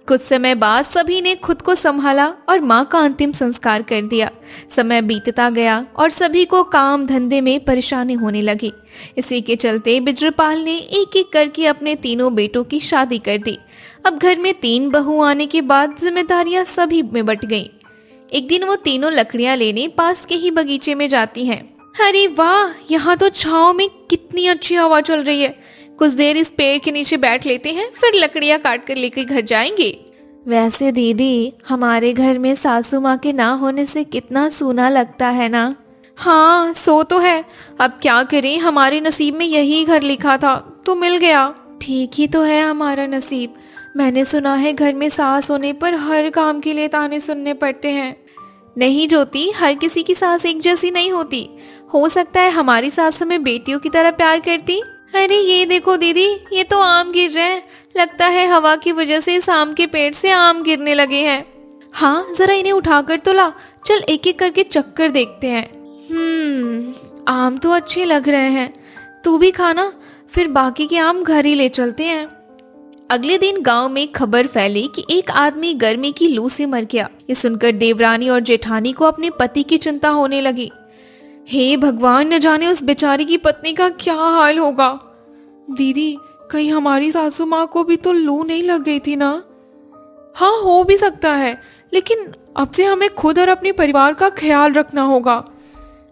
कुछ समय बाद सभी ने खुद को संभाला और माँ का अंतिम संस्कार कर दिया। समय बीतता गया और सभी को काम धंधे में परेशानी होने लगी। इसी के चलते बिजरपाल ने एक एक करके अपने तीनों बेटों की शादी कर दी। अब घर में 3 बहू आने के बाद जिम्मेदारियां सभी में बंट गईं। एक दिन वो तीनों लकड़ियां लेने पास के ही बगीचे में जाती हैं। अरे वाह, यहाँ तो छाँव में कितनी अच्छी हवा चल रही है। कुछ देर इस पेड़ के नीचे बैठ लेते हैं, फिर लकड़ियां काट कर लेकर घर जाएंगे। वैसे दीदी, हमारे घर में सासू माँ के ना होने से कितना सूना लगता है ना। हाँ, सो तो है। अब क्या करें, हमारे नसीब में यही घर लिखा था तो मिल गया। ठीक ही तो है हमारा नसीब। मैंने सुना है घर में सास होने पर हर काम के लिए ताने सुनने पड़ते हैं। नहीं ज्योति, हर किसी की सास एक जैसी नहीं होती। हो सकता है हमारी सास हमें बेटियों की तरह प्यार करती। अरे ये देखो दीदी, ये तो आम गिर रहे हैं। लगता है हवा की वजह से इस आम के पेड़ से आम गिरने लगे हैं। हाँ, जरा इन्हें उठाकर तो ला। चल एक एक करके चक्कर देखते हैं। आम तो अच्छे लग रहे हैं। तू भी खाना, फिर बाकी के आम घर ही ले चलते हैं। अगले दिन गांव में खबर फैली कि एक आदमी गर्मी की लू से मर गया। ये सुनकर देवरानी और जेठानी को अपने पति की चिंता होने लगी। हे भगवान, न जाने उस बेचारी की पत्नी का क्या हाल होगा। दीदी, कहीं हमारी सासू माँ को भी तो लू नहीं लग गई थी ना? हाँ, हो भी सकता है, लेकिन अब से हमें खुद और अपने परिवार का ख्याल रखना होगा।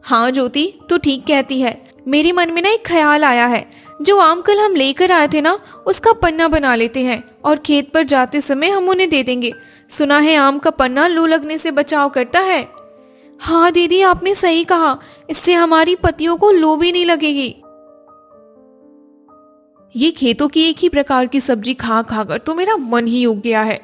हाँ ज्योति, तू ठीक कहती है। मेरे मन में ना एक ख्याल आया है। जो आम कल हम लेकर आए थे ना, उसका पन्ना बना लेते हैं और खेत पर जाते समय हम उन्हें दे देंगे। सुना है आम का पन्ना लू लगने से बचाव करता है। हाँ दीदी, आपने सही कहा। इससे हमारी पतियों को लू भी नहीं लगेगी। ये खेतों की एक ही प्रकार की सब्जी खा खाकर तो मेरा मन ही उग गया है।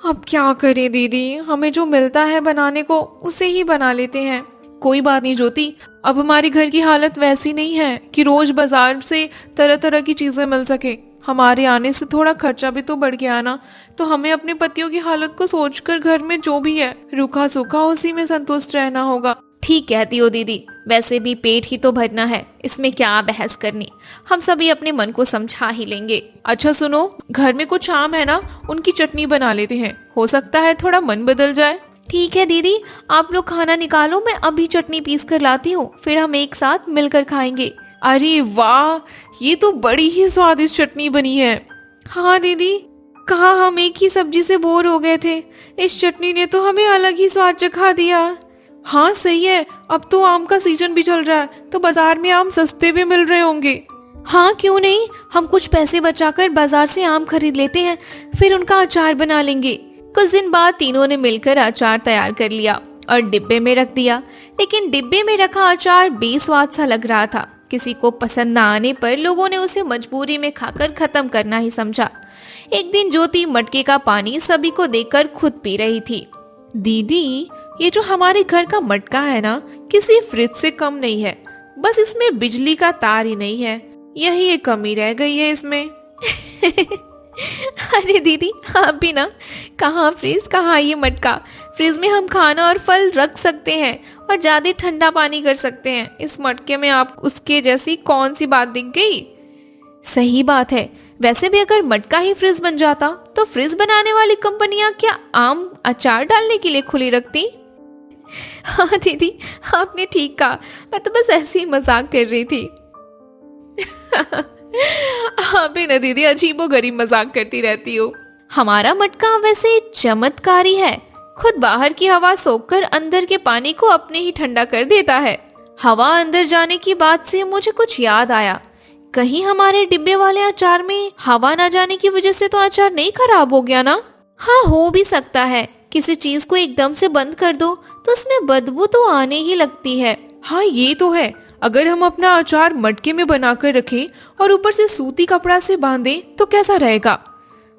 अब क्या करें दीदी, हमें जो मिलता है बनाने को उसे ही बना लेते हैं। कोई बात नहीं ज्योति, अब हमारे घर की हालत वैसी नहीं है कि रोज बाजार से तरह तरह की चीजें मिल सके। हमारे आने से थोड़ा खर्चा भी तो बढ़ गया ना, तो हमें अपने पतियों की हालत को सोचकर घर में जो भी है रूखा सूखा उसी में संतुष्ट रहना होगा। ठीक कहती हो दीदी, वैसे भी पेट ही तो भरना है, इसमें क्या बहस करनी। हम सभी अपने मन को समझा ही लेंगे। अच्छा सुनो, घर में कुछ आम है ना, उनकी चटनी बना लेते हैं। हो सकता है थोड़ा मन बदल जाए। ठीक है दीदी, आप लोग खाना निकालो, मैं अभी चटनी पीस कर लाती हूँ, फिर हम एक साथ मिलकर खाएंगे। अरे वाह, ये तो बड़ी ही स्वादिष्ट चटनी बनी है। हाँ दीदी, कहाँ हम एक ही सब्जी से बोर हो गए थे, इस चटनी ने तो हमें अलग ही स्वाद चखा दिया। हाँ सही है, अब तो आम का सीजन भी चल रहा है, तो बाजार में आम सस्ते भी मिल रहे होंगे। हाँ क्यों नहीं, हम कुछ पैसे बचाकर बाजार से आम खरीद लेते हैं, फिर उनका अचार बना लेंगे। कुछ दिन बाद तीनों ने मिलकर अचार तैयार कर लिया और डिब्बे में रख दिया। लेकिन डिब्बे में रखा अचार बेस्वाद सा लग रहा था। किसी को पसंद न आने पर लोगों ने उसे मजबूरी में खाकर खत्म करना ही समझा। एक दिन ज्योति मटके का पानी सभी को देकर खुद पी रही थी। दीदी, ये जो हमारे घर का मटका है ना, किसी फ्रिज से कम नहीं है, बस इसमें बिजली का तार ही नहीं है, यही एक कमी रह गई है इसमें। अरे दीदी आप भी ना, कहाँ फ्रिज कहाँ ये मटका। फ्रिज में हम खाना और फल रख सकते हैं और ज्यादा ठंडा पानी कर सकते हैं। इस मटके में आप उसके जैसी कौन सी बात दिख गई। सही बात है। वैसे भी अगर मटका ही फ्रिज बन जाता तो फ्रिज बनाने वाली कंपनियां क्या आम अचार डालने के लिए खुली रखती। हाँ दीदी आपने ठीक कहा, मैं तो बस ऐसे ही मजाक कर रही थी। आप भी ना दीदी अजीबोगरीब मजाक करती रहती हो। हमारा मटका वैसे चमत्कारी है, खुद बाहर की हवा सोखकर अंदर के पानी को अपने ही ठंडा कर देता है। हवा अंदर जाने की बात से मुझे कुछ याद आया, कहीं हमारे डिब्बे वाले अचार में हवा ना जाने की वजह से तो अचार नहीं खराब हो गया ना। हाँ हो भी सकता है, किसी चीज को एकदम से बंद कर दो तो उसमें बदबू तो आने ही लगती है। हाँ ये तो है, अगर हम अपना अचार मटके में बनाकर रखें और ऊपर से सूती कपड़ा से बांधें तो कैसा रहेगा।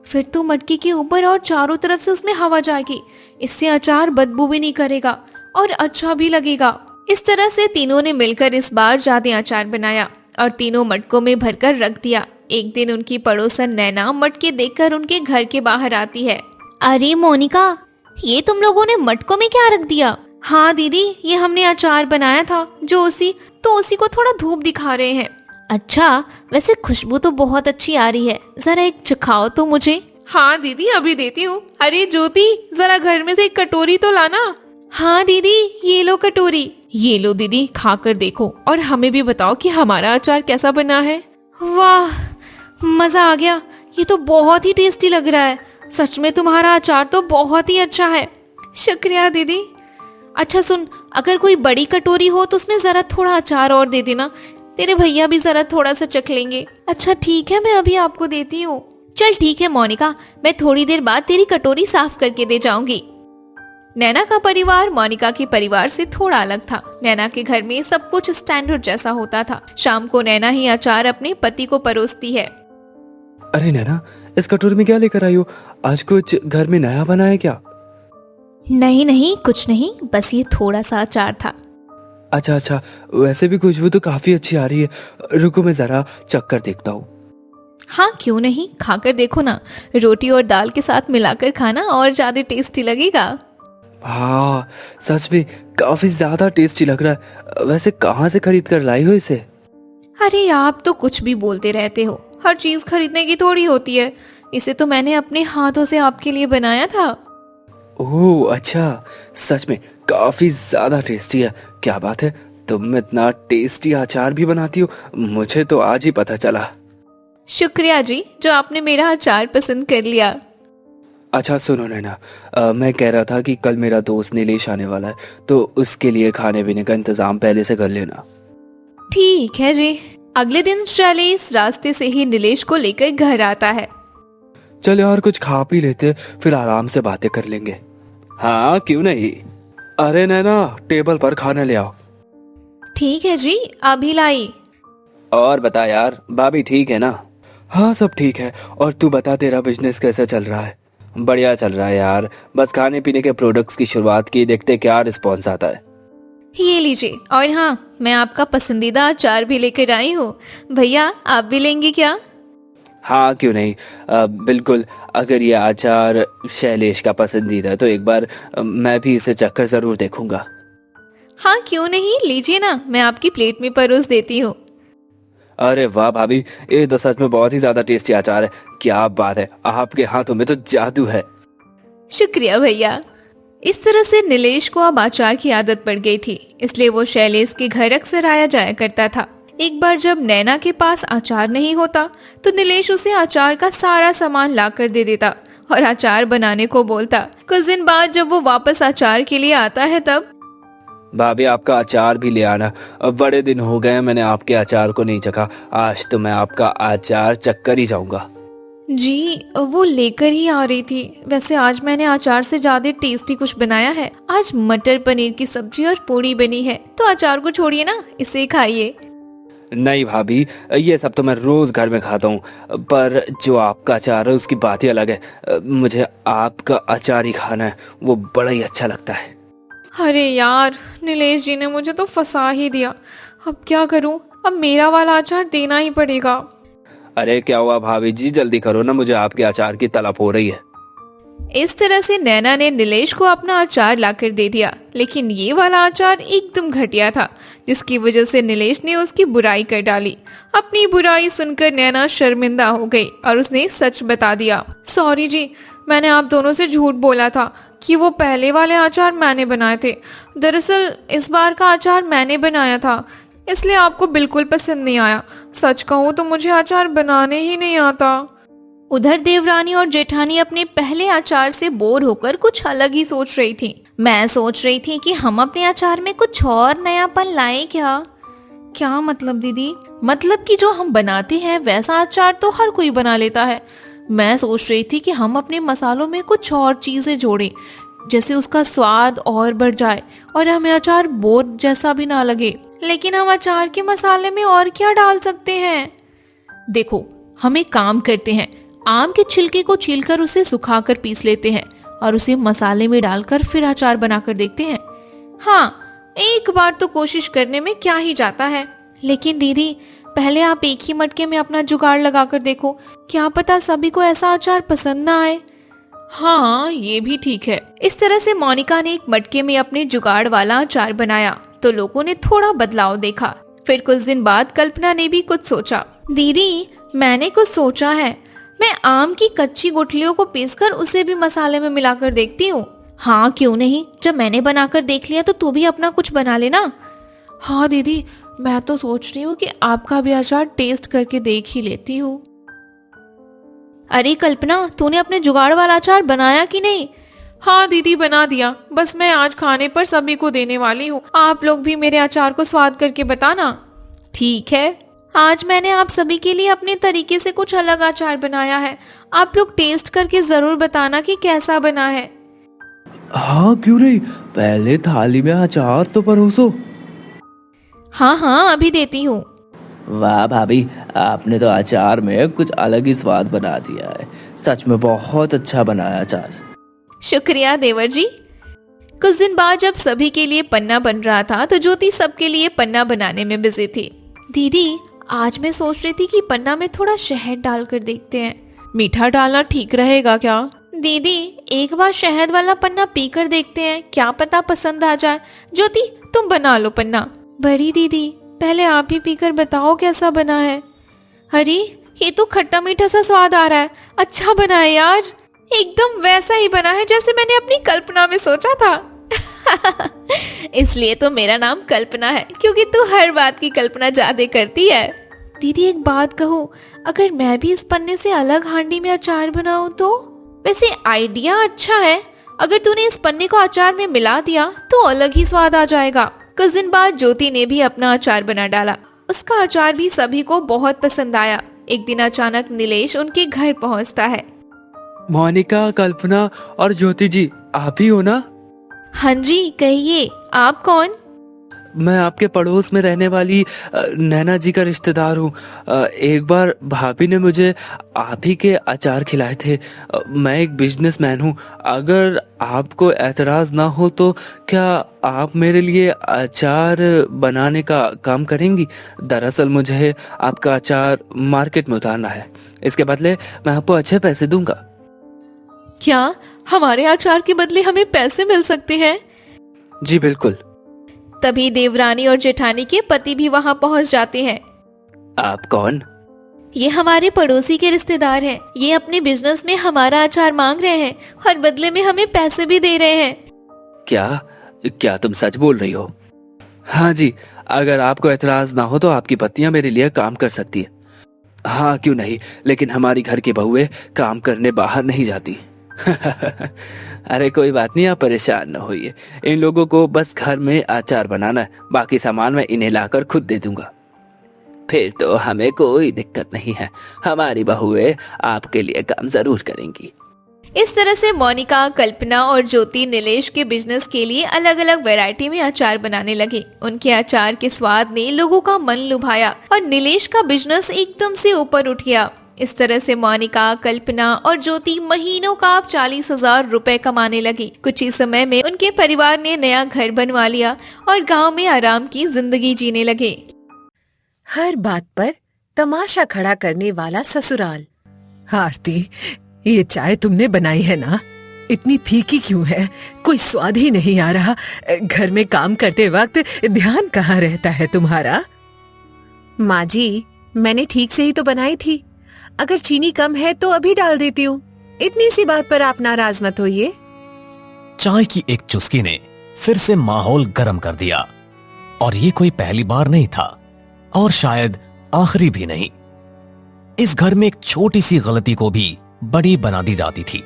फिर तो मटके के ऊपर और चारों तरफ से उसमें हवा जाएगी, इससे अचार बदबू भी नहीं करेगा और अच्छा भी लगेगा। इस तरह से तीनों ने मिलकर इस बार ज्यादा अचार बनाया और तीनों मटकों में भरकर रख दिया। एक दिन उनकी पड़ोसन नैना मटके देखकर उनके घर के बाहर आती है। अरे मोनिका, ये तुम लोगों ने मटकों में क्या रख दिया। हाँ दीदी, ये हमने अचार बनाया था जो उसी को थोड़ा धूप दिखा रहे हैं। अच्छा, वैसे खुशबू तो बहुत अच्छी आ रही है, जरा एक चखाओ तो मुझे। हाँ दीदी अभी देती हूँ। अरे ज्योति जरा घर में से एक कटोरी तो लाना। हाँ दीदी ये लो कटोरी। ये लो दीदी, खाकर देखो और हमें भी बताओ कि हमारा अचार कैसा बना है। वाह मजा आ गया, ये तो बहुत ही टेस्टी लग रहा है। सच में तुम्हारा अचार तो बहुत ही अच्छा है। शुक्रिया दीदी। अच्छा सुन, अगर कोई बड़ी कटोरी हो तो उसमें जरा थोड़ा अचार और दे देना, तेरे भैया भी जरा थोड़ा सा चख लेंगे। अच्छा ठीक है, मैं अभी आपको देती हूँ। चल ठीक है मोनिका, मैं थोड़ी देर बाद तेरी कटोरी साफ करके दे जाऊंगी। नैना का परिवार मोनिका के परिवार से थोड़ा अलग था। नैना के घर में सब कुछ स्टैंडर्ड जैसा होता था। शाम को नैना ही अचार अपने पति को परोसती है। अरे नैना, इस कटोरी में क्या लेकर आई हो? आज कुछ घर में नया बना है क्या? नहीं नहीं कुछ नहीं, बस ये थोड़ा सा अचार था। अच्छा, वैसे भी खुशबू तो काफी अच्छी आ रही है। रुको मैं जरा चक्कर देखता हूँ। हाँ क्यों नहीं, खाकर देखो ना। रोटी और दाल के साथ मिलाकर खाना और ज्यादा टेस्टी लगेगा। हाँ सच में काफी ज्यादा टेस्टी लग रहा है। वैसे कहाँ से खरीद कर लाई हो इसे? अरे आप तो कुछ भी बोलते रहते हो, हर चीज खरीदने की थोड़ी होती है। इसे तो मैंने अपने हाथों से आपके लिए बनाया था। ओह अच्छा, सच में काफी ज्यादा टेस्टी है। क्या बात है, तुम इतना टेस्टी अचार भी बनाती हो, मुझे तो आज ही पता चला। शुक्रिया जी, जो आपने मेरा अचार पसंद कर लिया। अच्छा सुनो नैना, मैं कह रहा था कि कल मेरा दोस्त नीलेश आने वाला है, तो उसके लिए खाने पीने का इंतजाम पहले से कर लेना। ठीक है जी। अगले दिन शैलेश रास्ते से ही नीलेश को लेकर घर आता है। चल यार कुछ खा पी लेते, फिर आराम से बातें कर लेंगे। हाँ क्यों नहीं। अरे नैना, टेबल पर खाना ले आओ। ठीक है जी, अभी लाई। और बता यार, भाभी ठीक है ना? हाँ सब ठीक है। और तू बता, तेरा बिजनेस कैसा चल रहा है? बढ़िया चल रहा है यार, बस खाने पीने के प्रोडक्ट्स की शुरुआत की, देखते क्या रिस्पॉन्स आता है। ये लीजिए, और हाँ मैं आपका पसंदीदा अचार भी लेकर आई हूँ। भैया आप भी लेंगे क्या? हाँ क्यों नहीं, बिल्कुल। अगर ये अचार शैलेश का पसंदीदा है तो एक बार मैं भी इसे चखकर जरूर देखूंगा। हाँ क्यों नहीं, लीजिए ना, मैं आपकी प्लेट में परोस देती हूँ। अरे वाह भाभी, ये तो सच में बहुत ही ज्यादा टेस्टी अचार है। क्या बात है, आपके हाथों में तो जादू है। शुक्रिया भैया। इस तरह से नीलेश को अब अचार की आदत पड़ गई थी, इसलिए वो शैलेश के घर अक्सर आया जाया करता था। एक बार जब नैना के पास अचार नहीं होता तो नीलेश उसे अचार का सारा सामान लाकर दे देता और अचार बनाने को बोलता। कुछ दिन बाद जब वो वापस अचार के लिए आता है तब भाभी आपका अचार भी ले आना, अब बड़े दिन हो गए मैंने आपके अचार को नहीं चखा। आज तो मैं आपका अचार चखकर ही जाऊंगा। जी वो लेकर ही आ रही थी। वैसे आज मैंने अचार से ज्यादा टेस्टी कुछ बनाया है। आज मटर पनीर की सब्जी और पूड़ी बनी है, तो अचार को छोड़िए ना, इसे खाइए। नहीं भाभी, ये सब तो मैं रोज घर में खाता हूँ, पर जो आपका अचार है उसकी बात ही अलग है। मुझे आपका अचार ही खाना है, वो बड़ा ही अच्छा लगता है। अरे यार, नीलेश जी ने मुझे तो फंसा ही दिया। अब क्या करूं, अब मेरा वाला अचार देना ही पड़ेगा। अरे क्या हुआ भाभी जी, जल्दी करो ना, मुझे आपके अचार की तलब हो रही है। इस तरह से नैना ने नीलेश को अपना अचार लाकर दे दिया, लेकिन ये वाला अचार एकदम घटिया था, जिसकी वजह से नीलेश ने उसकी बुराई कर डाली। अपनी बुराई सुनकर नैना शर्मिंदा हो गई और उसने सच बता दिया। सॉरी जी, मैंने आप दोनों से झूठ बोला था कि वो पहले वाले अचार मैंने बनाए थे। दरअसल इस बार का अचार मैंने बनाया था, इसलिए आपको बिल्कुल पसंद नहीं आया। सच कहूँ तो मुझे अचार बनाने ही नहीं आता। उधर देवरानी और जेठानी अपने पहले अचार से बोर होकर कुछ अलग ही सोच रही थी। मैं सोच रही थी कि हम अपने अचार में कुछ और नयापन लाएं क्या? क्या मतलब दीदी? मतलब कि जो हम बनाते हैं वैसा अचार तो हर कोई बना लेता है। मैं सोच रही थी कि हम अपने मसालों में कुछ और चीजें जोड़ें, जैसे उसका स्वाद और बढ़ जाए और हमें अचार बोर जैसा भी ना लगे। लेकिन हम अचार के मसाले में और क्या डाल सकते हैं? देखो, हम एक काम करते हैं, आम के छिलके को छीलकर उसे सुखाकर पीस लेते हैं और उसे मसाले में डालकर फिर अचार बनाकर देखते हैं। हाँ, एक बार तो कोशिश करने में क्या ही जाता है। लेकिन दीदी, पहले आप एक ही मटके में अपना जुगाड़ लगाकर देखो, क्या पता सभी को ऐसा अचार पसंद ना आए। हाँ, ये भी ठीक है। इस तरह से मोनिका ने एक मटके में अपने जुगाड़ वाला अचार बनाया तो लोगों ने थोड़ा बदलाव देखा। फिर कुछ दिन बाद कल्पना ने भी कुछ सोचा। दीदी, मैंने कुछ सोचा है, मैं आम की कच्ची गुठलियों को पीसकर उसे भी मसाले में मिलाकर देखती हूँ। हाँ, क्यों नहीं, जब मैंने बनाकर देख लिया तो तू भी अपना कुछ बना लेना। हाँ दीदी, मैं तो सोच रही हूँ कि आपका भी अचार टेस्ट करके देख ही लेती हूँ। अरे कल्पना, तूने अपने जुगाड़ वाला अचार बनाया कि नहीं? हाँ दीदी, बना दिया, बस मैं आज खाने पर सभी को देने वाली हूँ। आप लोग भी मेरे अचार को स्वाद करके बताना। ठीक है, आज मैंने आप सभी के लिए अपने तरीके से कुछ अलग अचार बनाया है। आप लोग टेस्ट करके जरूर बताना कि कैसा बना है। हाँ क्यों नहीं, पहले थाली में अचार तो परोसो। हाँ हाँ, अभी देती हूँ। वाह भाभी, आपने तो अचार में कुछ अलग ही स्वाद बना दिया है। सच में बहुत अच्छा बनाया अचार। शुक्रिया देवर जी। कुछ दिन बाद जब सभी के लिए पन्ना बन रहा था तो ज्योति सबके लिए पन्ना बनाने में बिजी थी। दीदी, आज मैं सोच रही थी कि पन्ना में थोड़ा शहद डालकर देखते हैं। मीठा डालना ठीक रहेगा क्या? दीदी, एक बार शहद वाला पन्ना पीकर देखते हैं, क्या पता पसंद आ जाए। ज्योति, तुम बना लो पन्ना। बड़ी दीदी, पहले आप ही पीकर बताओ कैसा बना है। अरे, ये तो खट्टा मीठा सा स्वाद आ रहा है। अच्छा बना है यार, एकदम वैसा ही बना है जैसे मैंने अपनी कल्पना में सोचा था। इसलिए तो मेरा नाम कल्पना है, क्योंकि तू हर बात की कल्पना ज्यादा करती है। दीदी, एक बात कहूँ, अगर मैं भी इस पन्ने से अलग हांडी में अचार बनाऊं तो? वैसे आइडिया अच्छा है, अगर तूने इस पन्ने को अचार में मिला दिया तो अलग ही स्वाद आ जाएगा। कुछ दिन बाद ज्योति ने भी अपना अचार बना डाला। उसका अचार भी सभी को बहुत पसंद आया। एक दिन अचानक नीलेश उनके घर पहुंचता है। मोनिका, कल्पना और ज्योति जी, आप ही हो ना? हाँ जी, कहिए, आप कौन? मैं आपके पड़ोस में रहने वाली नैना जी का रिश्तेदार हूँ। एक बार भाभी ने मुझे आप ही के अचार खिलाए थे। मैं एक बिजनेसमैन हूँ, अगर आपको एतराज़ ना हो तो क्या आप मेरे लिए अचार बनाने का काम करेंगी? दरअसल मुझे आपका अचार मार्केट में उतारना है, इसके बदले मैं आपको अच्छे पैसे दूंगा। क्या हमारे अचार के बदले हमें पैसे मिल सकते हैं? जी बिल्कुल। तभी देवरानी और जेठानी के पति भी वहां पहुंच जाते हैं। आप कौन? ये हमारे पड़ोसी के रिश्तेदार हैं। ये अपने बिजनेस में हमारा अचार मांग रहे हैं और बदले में हमें पैसे भी दे रहे हैं। क्या तुम सच बोल रही हो? हाँ जी, अगर आपको एतराज ना हो तो आपकी पत्नियां मेरे लिए काम कर सकती है। हाँ क्यों नहीं, लेकिन हमारी घर की बहुएं काम करने बाहर नहीं जाती। अरे कोई बात नहीं, आप परेशान न होइए। इन लोगों को बस घर में अचार बनाना है, बाकी सामान मैं इन्हें लाकर खुद दे दूंगा। फिर तो हमें कोई दिक्कत नहीं है, हमारी बहुएं आपके लिए काम जरूर करेंगी। इस तरह से मोनिका, कल्पना और ज्योति नीलेश के बिजनेस के लिए अलग अलग वैरायटी में अचार बनाने लगे। उनके अचार के स्वाद ने लोगों का मन लुभाया और नीलेश का बिजनेस एकदम से ऊपर उठ गया। इस तरह से मोनिका, कल्पना और ज्योति महीनों का 40,000 रुपए कमाने लगी। कुछ ही समय में उनके परिवार ने नया घर बनवा लिया और गांव में आराम की जिंदगी जीने लगे। हर बात पर तमाशा खड़ा करने वाला ससुराल। आरती, ये चाय तुमने बनाई है ना? इतनी फीकी क्यों है? कोई स्वाद ही नहीं आ रहा। घर में काम करते वक्त ध्यान कहाँ रहता है तुम्हारा? माँ जी, मैंने ठीक से ही तो बनाई थी। अगर चीनी कम है तो अभी डाल देती हूँ। इतनी सी बात पर आप नाराज मत होइए। चाय की एक चुस्की ने फिर से माहौल गर्म कर दिया। और ये कोई पहली बार नहीं था और शायद आखिरी भी नहीं। इस घर में एक छोटी सी गलती को भी बड़ी बना दी जाती थी।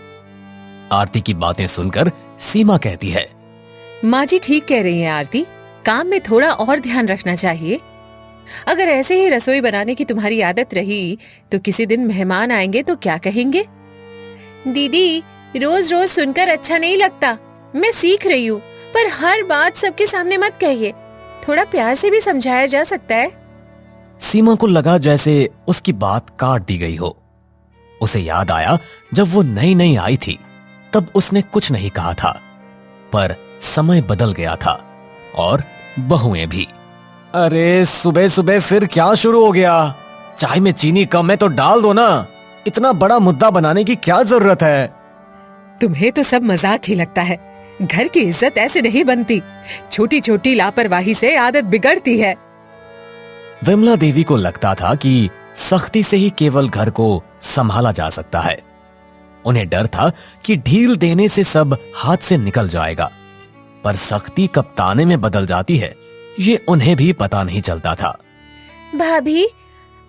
आरती की बातें सुनकर सीमा कहती है, माँ जी ठीक कह रही हैं आरती, काम में थोड़ा और ध्यान रखना चाहिए। अगर ऐसे ही रसोई बनाने की तुम्हारी आदत रही तो किसी दिन मेहमान आएंगे तो क्या कहेंगे? दीदी, रोज रोज सुनकर अच्छा नहीं लगता। मैं सीख रही हूँ, पर हर बात सबके सामने मत कहिए। थोड़ा प्यार से भी समझाया जा सकता है। सीमा को लगा जैसे उसकी बात काट दी गई हो। उसे याद आया जब वो नई नई आई थी तब उसने कुछ नहीं कहा था, पर समय बदल गया था और बहुएं भी। अरे सुबह सुबह फिर क्या शुरू हो गया? चाय में चीनी कम है तो डाल दो ना। इतना बड़ा मुद्दा बनाने की क्या जरूरत है? तुम्हें तो सब मजाक ही लगता है। घर की इज्जत ऐसे नहीं बनती। छोटी छोटी लापरवाही से आदत बिगड़ती है। विमला देवी को लगता था कि सख्ती से ही केवल घर को संभाला जा सकता है। उन्हें डर था कि ढील देने से सब हाथ से निकल जाएगा, पर सख्ती कब ताने में बदल जाती है ये उन्हें भी पता नहीं चलता था। भाभी,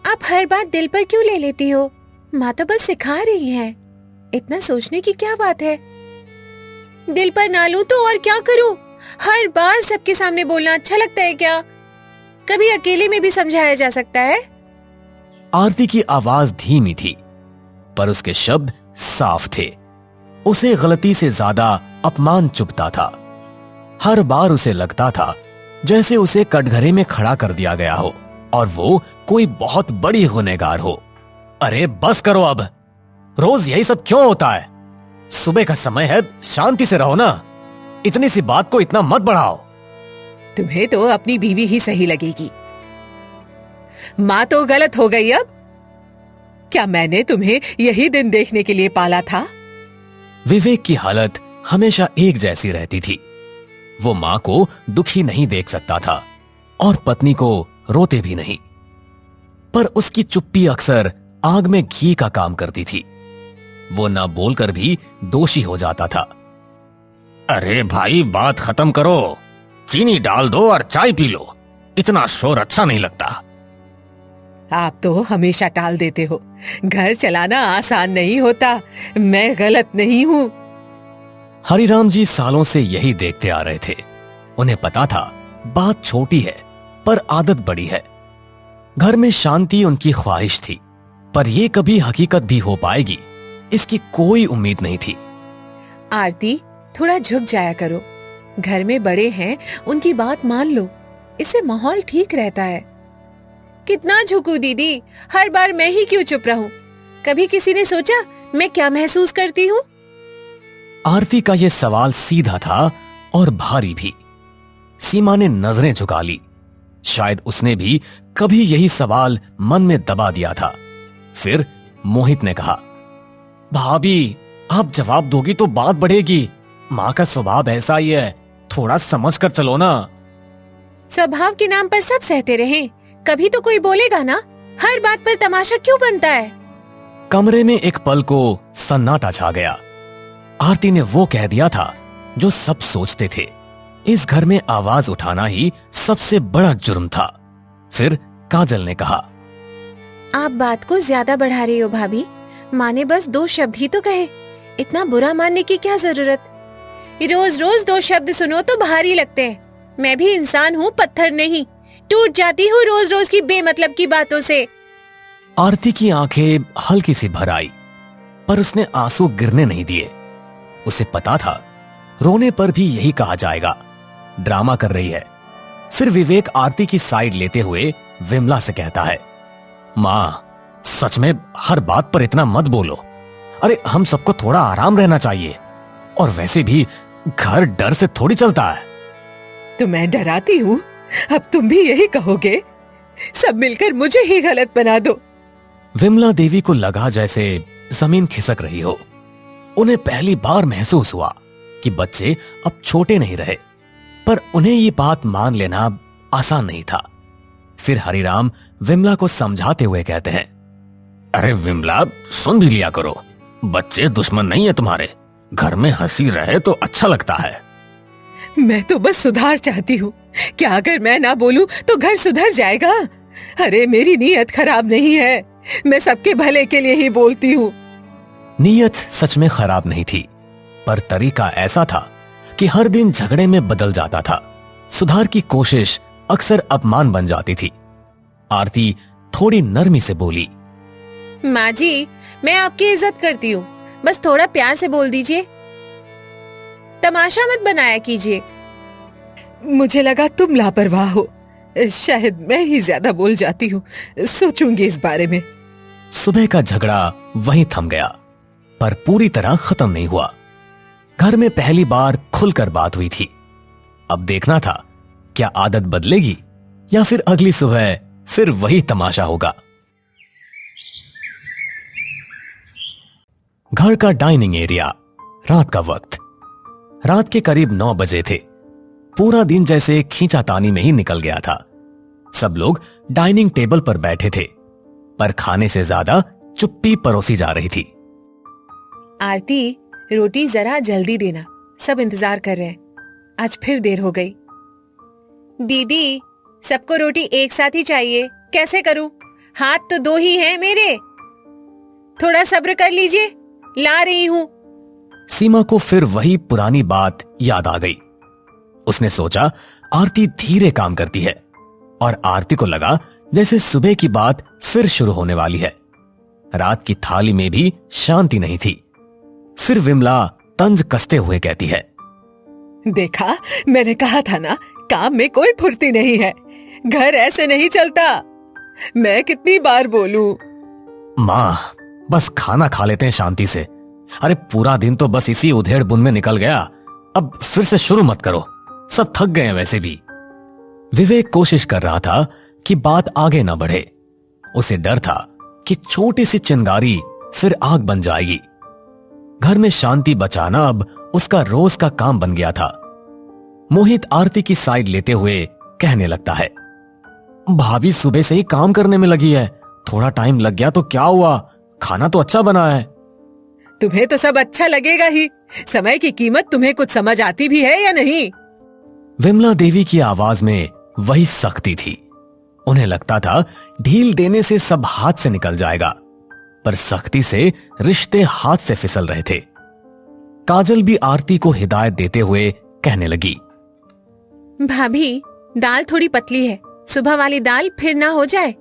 आप हर बात दिल पर क्यों ले लेती हो? माँ तो बस सिखा रही है। इतना सोचने की क्या बात है? दिल पर ना लूं तो और क्या करूं? हर बार सबके सामने बोलना अच्छा लगता है क्या? कभी अकेले में भी समझाया जा सकता है। आरती की आवाज धीमी थी, पर उसके शब्द साफ थे। उसे गलती से ज्यादा अपमान चुभता था। हर बार उसे लगता था जैसे उसे कटघरे में खड़ा कर दिया गया हो और वो कोई बहुत बड़ी गुनहगार हो। अरे बस करो अब, रोज यही सब क्यों होता है? सुबह का समय है, शांति से रहो ना। इतनी सी बात को इतना मत बढ़ाओ। तुम्हें तो अपनी बीवी ही सही लगेगी। माँ तो गलत हो गई अब। क्या मैंने तुम्हें यही दिन देखने के लिए पाला था? विवेक की हालत हमेशा एक जैसी रहती थी। वो मां को दुखी नहीं देख सकता था और पत्नी को रोते भी नहीं, पर उसकी चुप्पी अक्सर आग में घी का काम करती थी। वो ना बोलकर भी दोषी हो जाता था। अरे भाई, बात खत्म करो, चीनी डाल दो और चाय पी लो। इतना शोर अच्छा नहीं लगता। आप तो हमेशा टाल देते हो। घर चलाना आसान नहीं होता। मैं गलत नहीं हूँ। हरिराम जी सालों से यही देखते आ रहे थे। उन्हें पता था बात छोटी है पर आदत बड़ी है। घर में शांति उनकी ख्वाहिश थी, पर यह कभी हकीकत भी हो पाएगी इसकी कोई उम्मीद नहीं थी। आरती, थोड़ा झुक जाया करो। घर में बड़े हैं, उनकी बात मान लो। इससे माहौल ठीक रहता है। कितना झुकूं दीदी? हर बार मैं ही क्यों चुप रहूं? कभी किसी ने सोचा मैं क्या महसूस करती हूँ? आरती का यह सवाल सीधा था और भारी भी। सीमा ने नजरें झुका ली। शायद उसने भी कभी यही सवाल मन में दबा दिया था। फिर मोहित ने कहा, भाभी, आप जवाब दोगी तो बात बढ़ेगी। माँ का स्वभाव ऐसा ही है, थोड़ा समझ कर चलो ना। स्वभाव के नाम पर सब सहते रहें, कभी तो कोई बोलेगा ना। हर बात पर तमाशा क्यों बनता है? कमरे में एक पल को सन्नाटा छा गया। आरती ने वो कह दिया था जो सब सोचते थे। इस घर में आवाज उठाना ही सबसे बड़ा जुर्म था। फिर काजल ने कहा, आप बात को ज्यादा बढ़ा रही हो भाभी। माँ ने बस 2 शब्द ही तो कहे। इतना बुरा मानने की क्या जरूरत? रोज रोज 2 शब्द सुनो तो भारी लगते हैं। मैं भी इंसान हूँ, पत्थर नहीं। टूट जाती हूँ रोज रोज की बेमतलब की बातों से। आरती की आंखें हल्की सी भर आई, पर उसने आंसू गिरने नहीं दिए। उसे पता था रोने पर भी यही कहा जाएगा, ड्रामा कर रही है। फिर विवेक आरती की साइड लेते हुए विमला से कहता है, माँ, सच में हर बात पर इतना मत बोलो। अरे हम सबको थोड़ा आराम रहना चाहिए। और वैसे भी घर डर से थोड़ी चलता है। तो मैं डराती हूँ? अब तुम भी यही कहोगे? सब मिलकर मुझे ही गलत बना दो। विमला देवी को लगा जैसे जमीन खिसक रही हो। उन्हें पहली बार महसूस हुआ कि बच्चे अब छोटे नहीं रहे, पर उन्हें ये बात मान लेना आसान नहीं था। फिर हरिराम विमला को समझाते हुए कहते हैं, अरे विमला, सुन भी लिया करो, बच्चे दुश्मन नहीं है तुम्हारे, घर में हंसी रहे तो अच्छा लगता है। मैं तो बस सुधार चाहती हूँ। क्या अगर मैं ना बोलूं तो घर सुधर जाएगा? अरे मेरी नीयत खराब नहीं है, मैं सबके भले के लिए ही बोलती हूँ। नीयत सच में खराब नहीं थी, पर तरीका ऐसा था कि हर दिन झगड़े में बदल जाता था। सुधार की कोशिश अक्सर अपमान बन जाती थी। आरती थोड़ी नरमी से बोली, माँ जी, मैं आपकी इज्जत करती हूँ, बस थोड़ा प्यार से बोल दीजिए, तमाशा मत बनाया कीजिए। मुझे लगा तुम लापरवाह हो, शायद मैं ही ज्यादा बोल जाती हूँ, सोचूंगी इस बारे में। सुबह का झगड़ा वहीं थम गया, पर पूरी तरह खत्म नहीं हुआ। घर में पहली बार खुलकर बात हुई थी। अब देखना था क्या आदत बदलेगी या फिर अगली सुबह फिर वही तमाशा होगा। घर का डाइनिंग एरिया, रात का वक्त। रात के करीब 9 बजे थे। पूरा दिन जैसे खींचातानी में ही निकल गया था। सब लोग डाइनिंग टेबल पर बैठे थे, पर खाने से ज्यादा चुप्पी परोसी जा रही थी। आरती, रोटी जरा जल्दी देना, सब इंतजार कर रहे हैं, आज फिर देर हो गई। दीदी, सबको रोटी एक साथ ही चाहिए, कैसे करूं? हाथ तो 2 ही हैं मेरे, थोड़ा सब्र कर लीजिए, ला रही हूं। सीमा को फिर वही पुरानी बात याद आ गई। उसने सोचा आरती धीरे काम करती है, और आरती को लगा जैसे सुबह की बात फिर शुरू होने वाली है। रात की थाली में भी शांति नहीं थी। फिर विमला तंज कसते हुए कहती है, देखा, मैंने कहा था ना, काम में कोई फुर्ती नहीं है, घर ऐसे नहीं चलता। मैं कितनी बार बोलूं? माँ, बस खाना खा लेते हैं शांति से। अरे पूरा दिन तो बस इसी उधेड़ बुन में निकल गया, अब फिर से शुरू मत करो, सब थक गए हैं वैसे भी। विवेक कोशिश कर रहा था कि बात आगे ना बढ़े। उसे डर था कि छोटी सी चिंगारी फिर आग बन जाएगी। घर में शांति बचाना अब उसका रोज का काम बन गया था। मोहित आरती की साइड लेते हुए कहने लगता है, भाभी सुबह से ही काम करने में लगी है, थोड़ा टाइम लग गया तो क्या हुआ, खाना तो अच्छा बना है। तुम्हें तो सब अच्छा लगेगा ही, समय की कीमत तुम्हें कुछ समझ आती भी है या नहीं? विमला देवी की आवाज में वही सख्ती थी। उन्हें लगता था ढील देने से सब हाथ से निकल जाएगा, पर सख्ती से रिश्ते हाथ से फिसल रहे थे। काजल भी आरती को हिदायत देते हुए कहने लगी, भाभी, दाल थोड़ी पतली है, सुबह वाली दाल फिर ना हो जाए,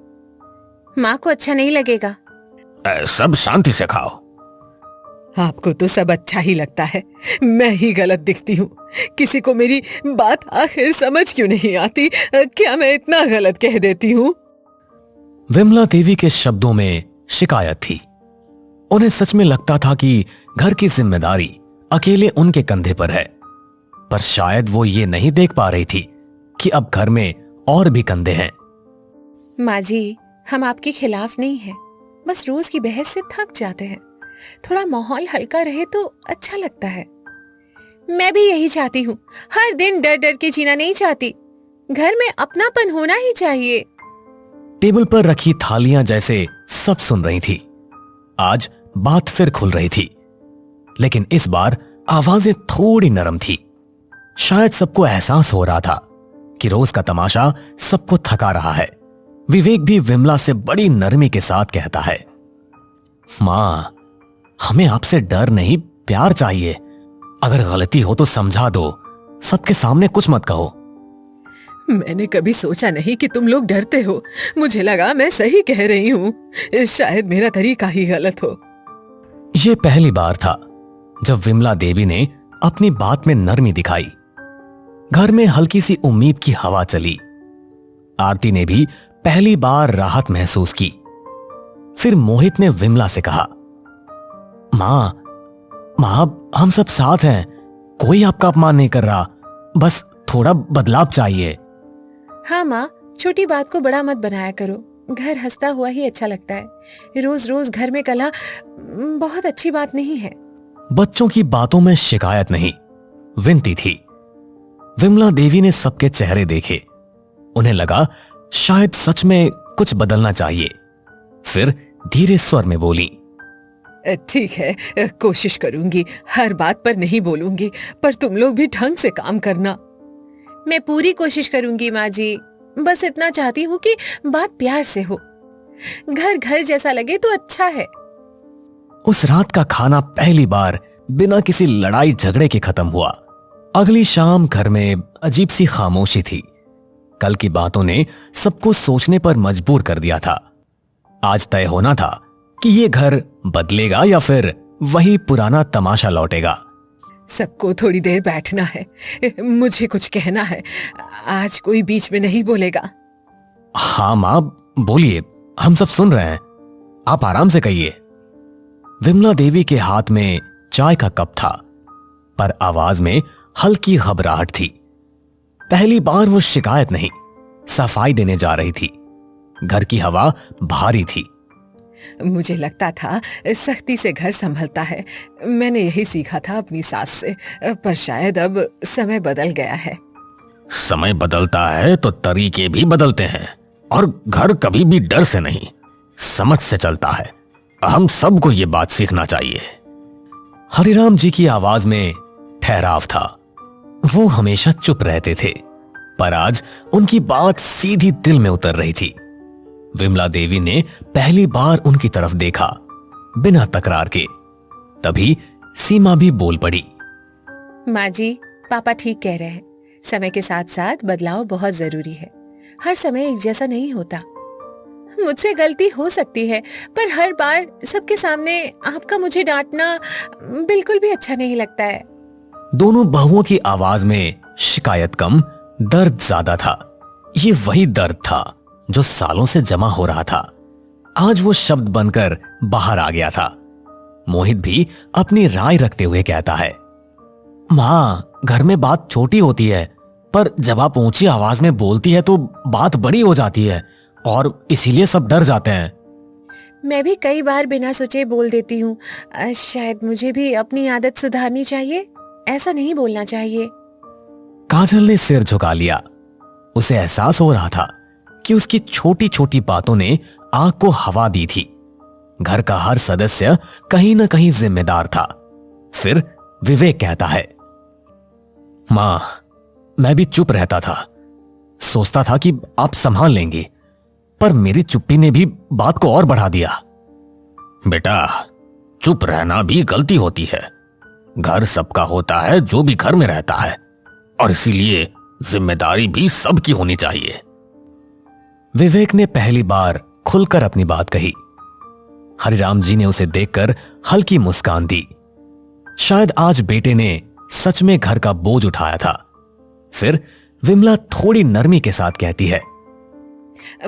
माँ को अच्छा नहीं लगेगा। सब शांति से खाओ। आपको तो सब अच्छा ही लगता है, मैं ही गलत दिखती हूँ। किसी को मेरी बात आखिर समझ क्यों नहीं आती? क्या मैं इतना गलत कह देती हूँ? विमला देवी के शब्दों में शिकायत थी। उन्हें सच में लगता था कि घर की जिम्मेदारी अकेले उनके कंधे पर है, पर शायद वो ये नहीं देख पा रही थी कि अब घर में और भी कंधे हैं। माँ जी, हम आपके खिलाफ नहीं हैं, बस रोज की बहस से थक जाते हैं, थोड़ा माहौल हल्का रहे तो अच्छा लगता है। मैं भी यही चाहती हूँ, हर दिन डर डर के जीना नहीं चाहती, घर में अपनापन होना ही चाहिए। टेबल पर रखी थालियां जैसे सब सुन रही थी। आज बात फिर खुल रही थी, लेकिन इस बार आवाजें थोड़ी नरम थी। शायद सबको एहसास हो रहा था कि रोज का तमाशा सबको थका रहा है। विवेक भी विमला से बड़ी नरमी के साथ कहता है, मां, हमें आपसे डर नहीं प्यार चाहिए। अगर गलती हो तो समझा दो, सबके सामने कुछ मत कहो। मैंने कभी सोचा नहीं कि तुम लोग डरते हो, मुझे लगा मैं सही कह रही हूँ, शायद मेरा तरीका ही गलत हो। यह पहली बार था जब विमला देवी ने अपनी बात में नरमी दिखाई। घर में हल्की सी उम्मीद की हवा चली। आरती ने भी पहली बार राहत महसूस की। फिर मोहित ने विमला से कहा, मां, हम सब साथ हैं, कोई आपका अपमान नहीं कर रहा, बस थोड़ा बदलाव चाहिए। हाँ माँ, छोटी बात को बड़ा मत बनाया करो। घर हंसता हुआ ही अच्छा लगता है। रोज रोज घर में कलह बहुत अच्छी बात नहीं है। बच्चों की बातों में शिकायत नहीं, विनती थी। विमला देवी ने सबके चेहरे देखे। उन्हें लगा शायद सच में कुछ बदलना चाहिए। फिर धीरे स्वर में बोली, ठीक है, कोशिश करूंगी, हर बात पर नहीं बोलूंगी, पर तुम लोग भी ढंग से काम करना। मैं पूरी कोशिश करूंगी माँ जी। बस इतना चाहती हूँ कि बात प्यार से हो। घर घर जैसा लगे तो अच्छा है। उस रात का खाना पहली बार बिना किसी लड़ाई झगड़े के खत्म हुआ। अगली शाम घर में अजीब सी खामोशी थी। कल की बातों ने सबको सोचने पर मजबूर कर दिया था। आज तय होना था कि ये घर बदलेगा या फिर वही पुराना तमाशा लौटेगा। सबको थोड़ी देर बैठना है, मुझे कुछ कहना है। आज कोई बीच में नहीं बोलेगा। हाँ मां, बोलिए, हम सब सुन रहे हैं, आप आराम से कहिए। विमला देवी के हाथ में चाय का कप था, पर आवाज में हल्की घबराहट थी। पहली बार वो शिकायत नहीं, सफाई देने जा रही थी। घर की हवा भारी थी। मुझे लगता था सख्ती से घर संभलता है। मैंने यही सीखा था अपनी सास से, पर शायद अब समय बदल गया है। समय बदलता है तो तरीके भी बदलते हैं, और घर कभी भी डर से नहीं, समझ से चलता है। हम सबको ये बात सीखना चाहिए। हरिराम जी की आवाज में ठहराव था। वो हमेशा चुप रहते थे, पर आज उनकी बात सीधी दिल में उतर रही थी। विमला देवी ने पहली बार उनकी तरफ देखा, बिना तकरार के। तभी सीमा भी बोल पड़ी, माँ जी, पापा ठीक कह रहे हैं। समय के साथ साथ बदलाव बहुत जरूरी है। हर समय एक जैसा नहीं होता। मुझसे गलती हो सकती है, पर हर बार सबके सामने आपका मुझे डांटना बिल्कुल भी अच्छा नहीं लगता है। दोनों बहुओं की आवाज में शिकायत कम, दर्द ज्यादा था। ये वही दर्द था जो सालों से जमा हो रहा था। आज वो शब्द बनकर बाहर आ गया था। मोहित भी अपनी राय रखते हुए कहता है, मां, घर में बात छोटी होती है, पर जब आप ऊंची आवाज में बोलती है तो बात बड़ी हो जाती है, और इसीलिए सब डर जाते हैं। मैं भी कई बार बिना सोचे बोल देती हूँ। शायद मुझे भी अपनी आदत सुधारनी चाहिए। ऐसा नहीं बोलना चाहिए। काजल ने सिर झुका लिया। उसे एहसास हो रहा था कि उसकी छोटी छोटी बातों ने आग को हवा दी थी। घर का हर सदस्य कहीं ना कहीं जिम्मेदार था। फिर विवेक कहता है, मां, मैं भी चुप रहता था, सोचता था कि आप संभाल लेंगे, पर मेरी चुप्पी ने भी बात को और बढ़ा दिया। बेटा, चुप रहना भी गलती होती है। घर सबका होता है जो भी घर में रहता है, और इसीलिए जिम्मेदारी भी सबकी होनी चाहिए। विवेक ने पहली बार खुलकर अपनी बात कही। हरिराम जी ने उसे देखकर हल्की मुस्कान दी। शायद आज बेटे ने सच में घर का बोझ उठाया था। फिर विमला थोड़ी नरमी के साथ कहती है,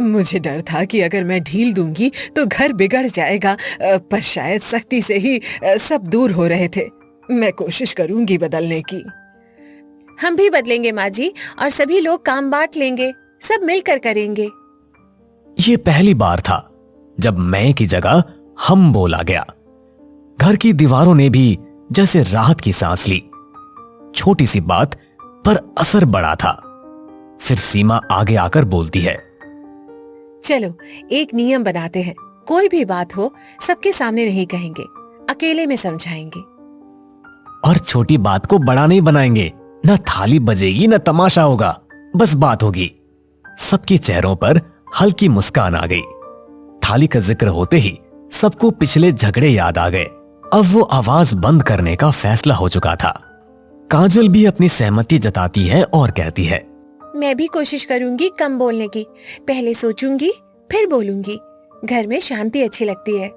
मुझे डर था कि अगर मैं ढील दूंगी तो घर बिगड़ जाएगा, पर शायद सख्ती से ही सब दूर हो रहे थे। मैं कोशिश करूंगी बदलने की। हम भी बदलेंगे माँ जी, और सभी लोग काम बांट लेंगे। सब मिलकर करेंगे। ये पहली बार था जब मैं की जगह हम बोला गया। घर की दीवारों ने भी जैसे राहत की सांस ली। छोटी सी बात पर असर बड़ा था। फिर सीमा आगे आकर बोलती है, चलो एक नियम बनाते हैं। कोई भी बात हो सबके सामने नहीं कहेंगे, अकेले में समझाएंगे। और छोटी बात को बड़ा नहीं बनाएंगे। न थाली बजेगी न तमाशा होगा, बस बात होगी। सबके चेहरों पर हल्की मुस्कान आ गई। थाली का जिक्र होते ही सबको पिछले झगड़े याद आ गए। अब वो आवाज बंद करने का फैसला हो चुका था। काजल भी अपनी सहमति जताती है और कहती है, मैं भी कोशिश करूंगी कम बोलने की। पहले सोचूंगी फिर बोलूंगी। घर में शांति अच्छी लगती है।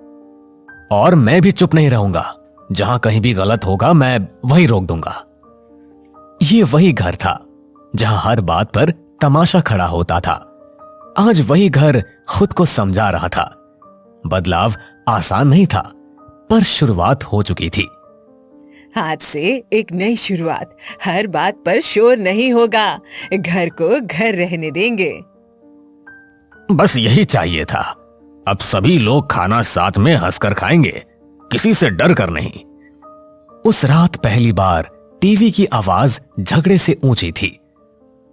और मैं भी चुप नहीं रहूंगा। जहां कहीं भी गलत होगा मैं वही रोक दूंगा। ये वही घर था जहां हर बात पर तमाशा खड़ा होता था। आज वही घर खुद को समझा रहा था। बदलाव आसान नहीं था, पर शुरुआत हो चुकी थी। आज से एक नई शुरुआत। हर बात पर शोर नहीं होगा। घर को घर रहने देंगे। बस यही चाहिए था। अब सभी लोग खाना साथ में हंसकर खाएंगे, किसी से डर कर नहीं। उस रात पहली बार टीवी की आवाज झगड़े से ऊंची थी।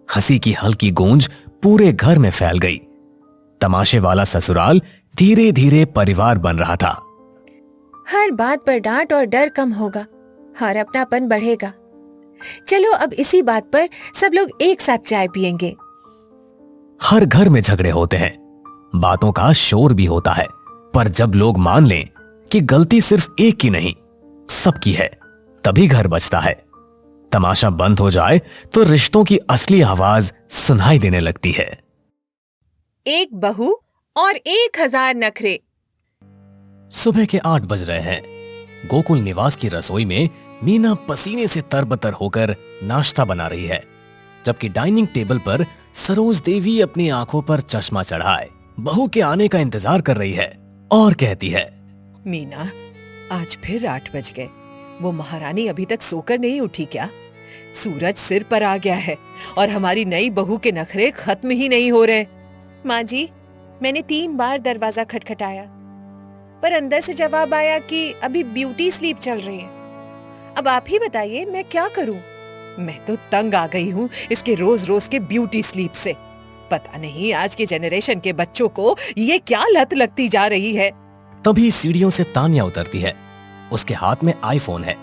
हंसी की हल्की गूंज पूरे घर में फैल गई। तमाशे वाला ससुराल धीरे धीरे परिवार बन रहा था। हर बात पर डांट और डर कम होगा और अपनापन बढ़ेगा। चलो अब इसी बात पर सब लोग एक साथ चाय पियेंगे। हर घर में झगड़े होते हैं, बातों का शोर भी होता है, पर जब लोग मान लें कि गलती सिर्फ एक की नहीं सबकी है, तभी घर बचता है। तमाशा बंद हो जाए तो रिश्तों की असली आवाज सुनाई देने लगती है। एक बहू और 1000 नखरे। सुबह के 8 बज रहे हैं। गोकुल निवास की रसोई में मीना पसीने से तरबतर होकर नाश्ता बना रही है, जबकि डाइनिंग टेबल पर सरोज देवी अपनी आंखों पर चश्मा चढ़ाए बहू के आने का इंतजार कर रही है और कहती है, मीना, आज फिर 8 बज गए। वो महारानी अभी तक सोकर नहीं उठी क्या? सूरज सिर पर आ गया है और हमारी नई बहू के नखरे खत्म ही नहीं हो रहे। माँ जी, मैंने 3 बार दरवाजा खटखटाया, पर अंदर से जवाब आया कि अभी ब्यूटी स्लीप चल रही है। अब आप ही बताइए मैं क्या करूं? मैं तो तंग आ गई हूँ इसके रोज रोज के ब्यूटी स्लीप से। पता नहीं आज के जनरेशन के बच्चों को ये क्या लत लगती जा रही है। तभी सीढ़ियों से तानिया उतरती है। उसके हाथ में आईफोन है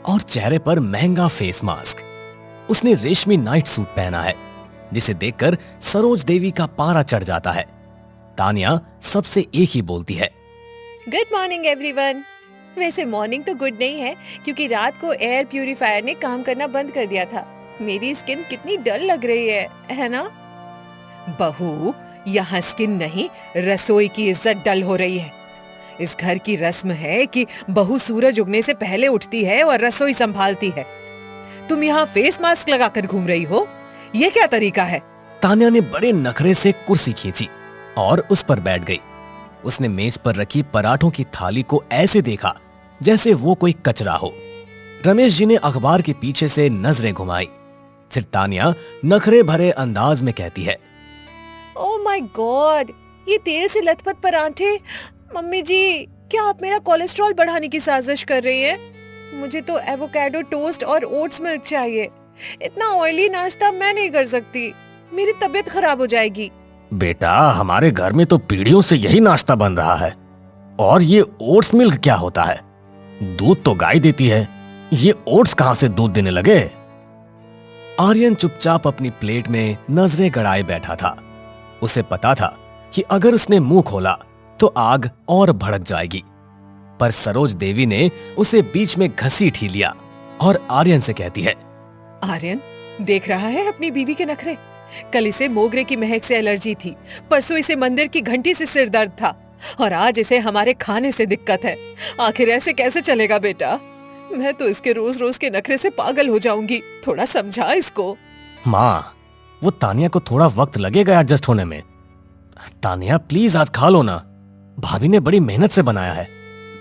और चेहरे पर महंगा फेस मास्क। उसने रेशमी नाइट सूट पहना है, जिसे देखकर सरोज देवी का पारा चढ़ जाता है। तानिया सबसे एक ही बोलती है, गुड मॉर्निंग एवरीवन। वैसे मॉर्निंग तो गुड नहीं है, क्योंकि रात को एयर प्यूरिफायर ने काम करना बंद कर दिया था। मेरी स्किन कितनी डल लग रही है ना? बहू, यहाँ स्किन नहीं रसोई की इज्जत डल हो रही है। इस घर की रस्म है कि बहू सूरज उगने से पहले उठती है और रसोई संभालती है। तुम यहाँ फेस मास्क लगाकर घूम रही हो, ये क्या तरीका है? तानिया ने बड़े नखरे से कुर्सी खींची और उस पर बैठ गई। उसने मेज पर रखी पराठों की थाली को ऐसे देखा जैसे वो कोई कचरा हो। रमेश जी ने अखबार के पीछे से नजरें घुमाई। फिर तानिया नखरे भरे अंदाज में कहती है, ओह माय गॉड, ये तेल से लथपथ पराठे। मम्मी जी, क्या आप मेरा कोलेस्ट्रॉल बढ़ाने की साजिश कर रही हैं? मुझे तो एवोकाडो टोस्ट और ओट्स मिल्क चाहिए। इतना ऑयली नाश्ता मैं नहीं कर सकती, मेरी तबीयत खराब हो जाएगी। बेटा, हमारे घर में तो पीढ़ियों से यही नाश्ता बन रहा है। और ये ओट्स मिल्क क्या होता है? दूध तो गाय देती है, ये ओट्स कहां से दूध देने लगे? आर्यन चुपचाप अपनी प्लेट में नजरें गड़ाए बैठा था। उसे पता था कि अगर उसने मुंह खोला तो आग और भड़क जाएगी, पर सरोज देवी ने उसे बीच में घसीट ही लिया और आर्यन से कहती है, आर्यन, देख रहा है अपनी बीवी के नखरे? कल इसे मोगरे की महक से एलर्जी थी, परसों इसे मंदिर की घंटी से सिर दर्द था और आज इसे हमारे खाने से दिक्कत है। आखिर ऐसे कैसे चलेगा बेटा? मैं तो इसके रोज रोज के नखरे से पागल हो जाऊंगी। थोड़ा समझा इसको। माँ, वो तानिया को थोड़ा वक्त लगेगा एडजस्ट होने में। तानिया प्लीज आज खा लो ना, भाभी ने बड़ी मेहनत से बनाया है।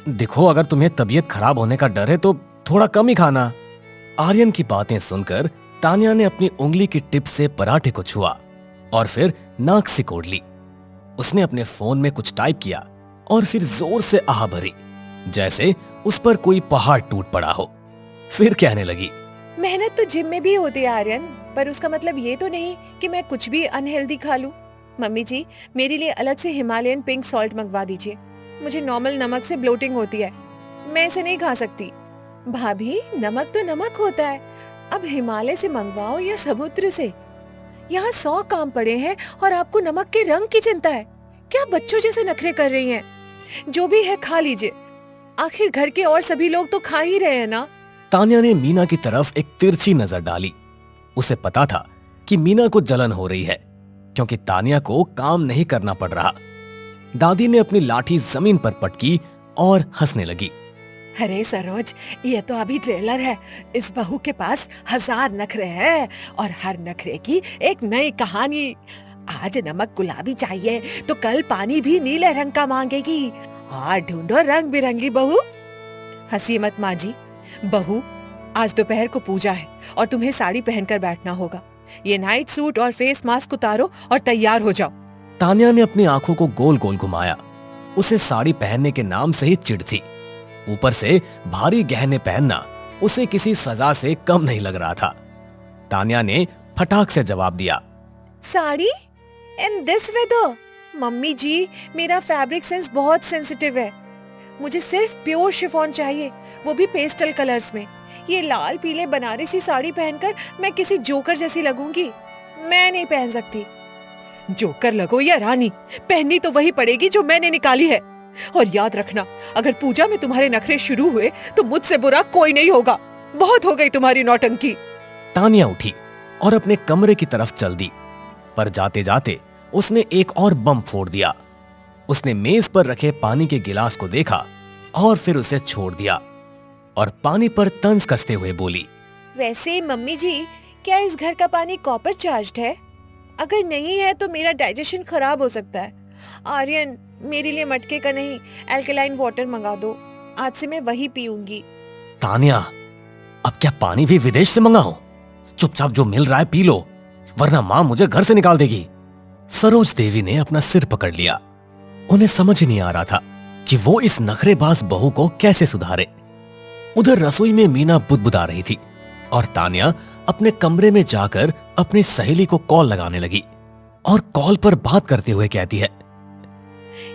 देखो, अगर तुम्हें तबीयत खराब होने का डर है तो थोड़ा कम ही खाना। आर्यन की बातें सुनकर तानिया ने अपनी उंगली की टिप से पराठे को छुआ और फिर नाक सिकोड़ ली। उसने अपने फोन में कुछ टाइप किया और फिर जोर से आह भरी, जैसे उस पर कोई पहाड़ टूट पड़ा हो। फिर कहने लगी, मेहनत तो जिम में भी होती है आर्यन, पर उसका मतलब ये तो नहीं कि मैं कुछ भी अनहेल्दी खा लूं। मम्मी जी, मेरे लिए अलग से हिमालयन पिंक सॉल्ट मंगवा दीजिए। मुझे नॉर्मल नमक से ब्लोटिंग होती है, मैं इसे नहीं खा सकती। भाभी, नमक तो नमक होता है, अब हिमालय से मंगवाओ या समुद्र से। यहाँ 100 काम पड़े हैं और आपको नमक के रंग की चिंता है। क्या बच्चों जैसे नखरे कर रही हैं? जो भी है खा लीजिए, आखिर घर के और सभी लोग तो खा ही रहे हैं ना। तानिया ने मीना की तरफ एक तिरछी नजर डाली। उसे पता था कि मीना को जलन हो रही है, क्योंकि तानिया को काम नहीं करना पड़ रहा। दादी ने अपनी लाठी जमीन पर पटकी और हंसने लगी। अरे सरोज, ये तो अभी ट्रेलर है। इस बहू के पास 1000 नखरे हैं और हर नखरे की एक नई कहानी। आज नमक गुलाबी चाहिए तो कल पानी भी नीले रंग का मांगेगी। और ढूंढो रंग बिरंगी बहू। हंसी मत माँ जी। बहू, आज दोपहर को पूजा है और तुम्हें साड़ी पहनकर बैठना होगा। ये नाइट सूट और फेस मास्क उतारो और तैयार हो जाओ। तान्या ने अपनी आंखों को गोल गोल घुमाया। उसे साड़ी पहनने के नाम से ही चिढ़ थी, ऊपर से भारी गहने पहनना उसे किसी सजा से कम नहीं लग रहा था। तान्या ने फटाक से जवाब दिया, sari in this weather? Mummy ji, मेरा फैब्रिक सेंस बहुत सेंसिटिव है। मुझे सिर्फ प्योर शिफॉन चाहिए, वो भी पेस्टल कलर्स में। ये लाल पीले बनारसी साड़ी पहनकर मैं किसी जोकर जैसी लगूंगी। मैं नहीं पहन सकती। जोकर लगो या रानी, पहननी तो वही पड़ेगी जो मैंने निकाली है। और याद रखना, अगर पूजा में तुम्हारे नखरे शुरू हुए तो मुझसे बुरा कोई नहीं होगा। बहुत हो गई तुम्हारी नौटंकी। तान्या उठी और अपने कमरे की तरफ चल दी, पर जाते जाते उसने एक और बम फोड़ दिया। उसने मेज पर रखे पानी के गिलास को देखा और फिर उसे छोड़ दिया और पानी पर तंज कसते हुए बोली, वैसे मम्मी जी, क्या इस घर का पानी कॉपर चार्ज्ड है? अगर नहीं है तो मेरा डाइजेशन खराब हो सकता है। आर्यन, मेरे लिए मटके का नहीं, एल्कलाइन वाटर मंगा दो। आज से मैं वही पीऊंगी। तान्या, अब क्या पानी भी विदेश से मंगाऊं? चुपचाप जो मिल रहा है पी लो, वरना मां मुझे घर से निकाल देगी। सरोज देवी ने अपना सिर पकड़ लिया। उन्हें समझ नहीं आ रहा था कि वो इस नखरेबाज बहू को कैसे सुधारे। उधर रसोई में मीना बुदबुदा रही थी और तान्या अपने कमरे में जाकर अपनी सहेली को कॉल लगाने लगी और कॉल पर बात करते हुए कहती है,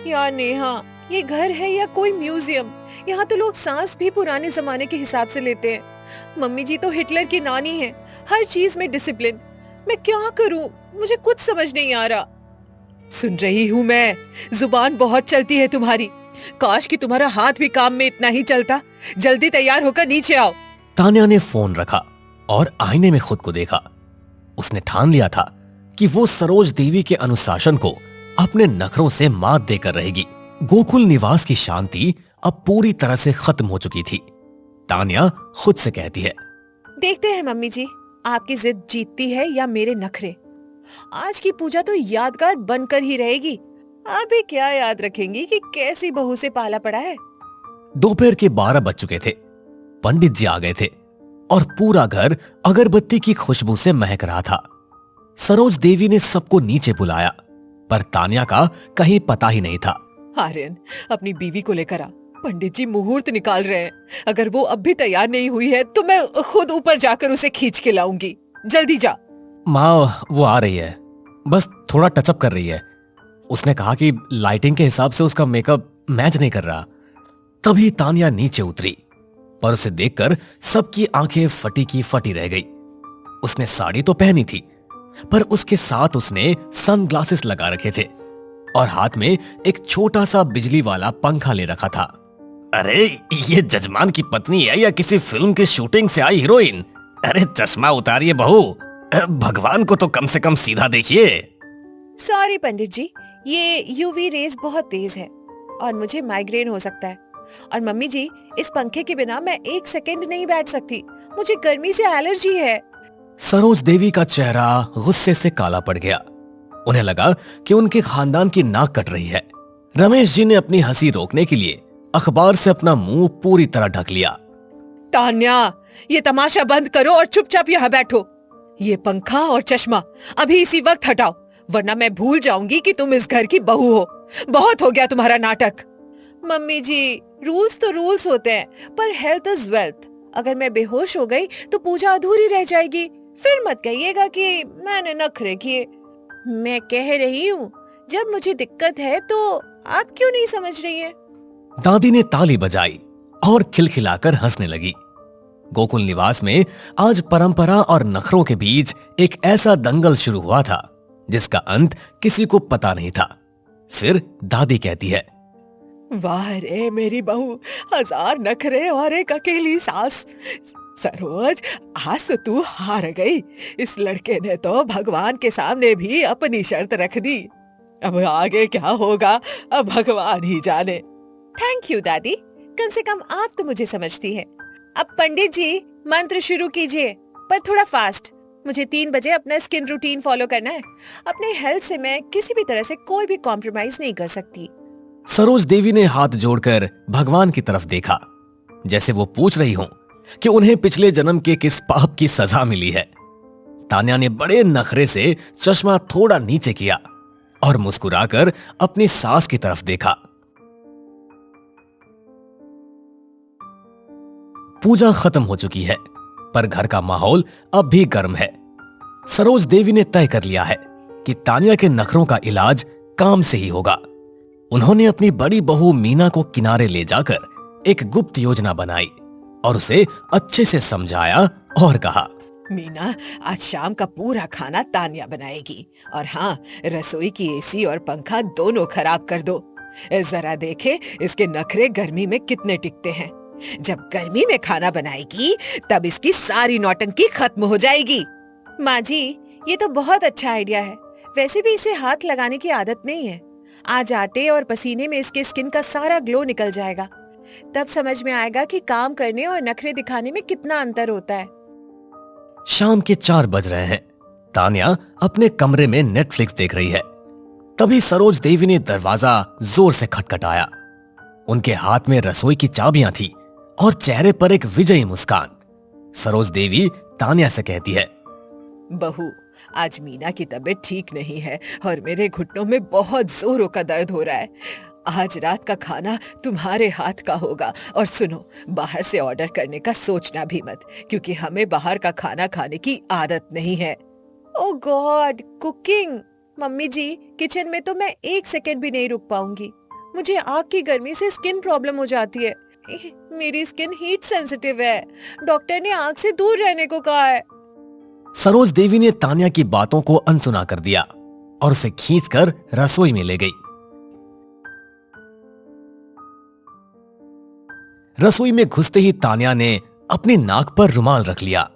यार नेहा, ये घर है या कोई म्यूजियम? यहाँ तो लोग सांस भी पुराने जमाने के हिसाब से लेते हैं। मम्मी जी तो हिटलर की नानी है, हर चीज में डिसिप्लिन। मैं क्या करूँ, मुझे कुछ समझ नहीं आ रहा। सुन रही हूँ मैं, जुबान बहुत चलती है तुम्हारी। काश कि तुम्हारा हाथ भी काम में इतना ही चलता। जल्दी तैयार होकर नीचे आओ। तान्या ने फोन रखा और आईने में खुद को देखा। उसने ठान लिया था कि वो सरोज देवी के अनुशासन को अपने नखरों से मात देकर रहेगी। गोकुल निवास की शांति अब पूरी तरह से खत्म हो चुकी थी। तान्या खुद से कहती है, देखते हैं मम्मी जी, आपकी जिद जीतती है या मेरे नखरे। आज की पूजा तो यादगार बनकर ही रहेगी। अभी क्या याद रखेंगी कि कैसी बहू से पाला पड़ा है। दोपहर के 12 बज चुके थे। पंडित जी आ गए थे और पूरा घर अगरबत्ती की खुशबू से महक रहा था। सरोज देवी ने सबको नीचे बुलाया, पर तान्या का कहीं पता ही नहीं था। आर्यन, अपनी बीवी को लेकर आ। पंडित जी मुहूर्त निकाल रहे हैं। अगर वो अब भी तैयार नहीं हुई है तो मैं खुद ऊपर जाकर उसे खींच के लाऊंगी। जल्दी जा। माँ, वो आ रही है, बस थोड़ा टचअप कर रही है। उसने कहा कि लाइटिंग के हिसाब से उसका मेकअप मैच नहीं कर रहा। तभी तान्या नीचे उतरी, पर उसे देखकर सबकी आंखें फटी की फटी रह गई। उसने साड़ी तो पहनी थी, पर उसके साथ उसने सनग्लासेस लगा रखे थे और हाथ में एक छोटा सा बिजली वाला पंखा ले रखा था। अरे, ये जजमान की पत्नी है या किसी फिल्म की शूटिंग से आई हीरोइन? अरे चश्मा उतारिए बहू, भगवान को तो कम से कम सीधा देखिए। सॉरी पंडित जी, ये यूवी रेज बहुत तेज है और मुझे माइग्रेन हो सकता है। और मम्मी जी, इस पंखे के बिना मैं एक सेकंड नहीं बैठ सकती। मुझे गर्मी से एलर्जी है। सरोज देवी का चेहरा गुस्से से काला पड़ गया। उन्हें लगा कि उनके खानदान की नाक कट रही है। रमेश जी ने अपनी हंसी रोकने के लिए अखबार से अपना मुंह पूरी तरह ढक लिया। तान्या, ये तमाशा बंद करो और चुपचाप यहाँ बैठो। ये पंखा और चश्मा अभी इसी वक्त हटाओ, वरना मैं भूल जाऊंगी कि तुम इस घर की बहू हो। बहुत हो गया तुम्हारा नाटक। मम्मी जी, रूल्स तो रूल्स होते हैं, पर हेल्थ इज वेल्थ। अगर मैं बेहोश हो गई तो पूजा अधूरी रह जाएगी। फिर मत कहिएगा कि मैंने नखरे किए। मैं कह रही हूँ, जब मुझे दिक्कत है तो आप क्यों नहीं समझ रही हैं? दादी ने ताली बजाई और खिलखिलाकर हंसने लगी। गोकुल निवास में आज परंपरा और नखरों के बीच एक ऐसा दंगल शुरू हुआ था जिसका अंत किसी को पता नहीं था। फिर दादी कहती है, वाह रे मेरी बहू, 1000 नखरे और एक अकेली सास। सरोज, आज तो तू हार गई। इस लड़के ने तो भगवान के सामने भी अपनी शर्त रख दी। अब आगे क्या होगा, अब भगवान ही जाने। थैंक यू दादी, कम से कम आप तो मुझे समझती हैं। अब पंडित जी, मंत्र शुरू कीजिए, पर थोड़ा फास्ट। मुझे 3 बजे अपना स्किन रूटीन फॉलो करना है। अपने हेल्थ से मैं किसी भी तरह से कोई भी कॉम्प्रोमाइज नहीं कर सकती। सरोज देवी ने हाथ जोड़कर भगवान की तरफ देखा, जैसे वो पूछ रही हो कि उन्हें पिछले जन्म के किस पाप की सजा मिली है। तान्या ने बड़े नखरे से चश्मा थोड़ा नीचे किया और मुस्कुराकर अपनी सास की तरफ देखा। पूजा खत्म हो चुकी है, पर घर का माहौल अब भी गर्म है। सरोज देवी ने तय कर लिया है कि तानिया के नखरों का इलाज काम से ही होगा। उन्होंने अपनी बड़ी बहू मीना को किनारे ले जाकर एक गुप्त योजना बनाई और उसे अच्छे से समझाया और कहा, मीना, आज शाम का पूरा खाना तानिया बनाएगी। और हाँ, रसोई की एसी और पंखा दोनों खराब कर दो। जरा देखे इसके नखरे गर्मी में कितने टिकते हैं। जब गर्मी में खाना बनाएगी तब इसकी सारी नौटंकी खत्म हो जाएगी। माँ जी, ये तो बहुत अच्छा आइडिया है। वैसे भी इसे हाथ लगाने की आदत नहीं है। आज आटे और पसीने में इसके स्किन का सारा ग्लो निकल जाएगा। तब समझ में आएगा कि काम करने और नखरे दिखाने में कितना अंतर होता है। शाम के 4 बज रहे हैं। तानिया अपने कमरे में नेटफ्लिक्स देख रही है। तभी सरोज देवी ने दरवाजा जोर से खटखटाया। उनके हाथ में रसोई की चाबियां थी और चेहरे पर एक विजयी मुस्कान। सरोज देवी तानिया से कहती है, बहू, आज मीना की तबीयत ठीक नहीं है और मेरे घुटनों में बहुत जोरों का दर्द हो रहा है। आज रात का खाना तुम्हारे हाथ का होगा। और सुनो, बाहर से ऑर्डर करने का सोचना भी मत, क्योंकि हमें बाहर का खाना खाने की आदत नहीं है। ओह गॉड, कुकिंग! मम्मी जी, किचन में तो मैं 1 सेकंड भी नहीं रुक पाऊंगी। मुझे आग की गर्मी से स्किन प्रॉब्लम हो जाती है। मेरी स्किन हीट सेंसिटिव है। डॉक्टर ने आग से दूर रहने को कहा है। सरोज देवी ने तानिया की बातों को अनसुना कर दिया और उसे खींचकर रसोई में ले गई। रसोई में घुसते ही तानिया ने अपनी नाक पर रुमाल रख लिया,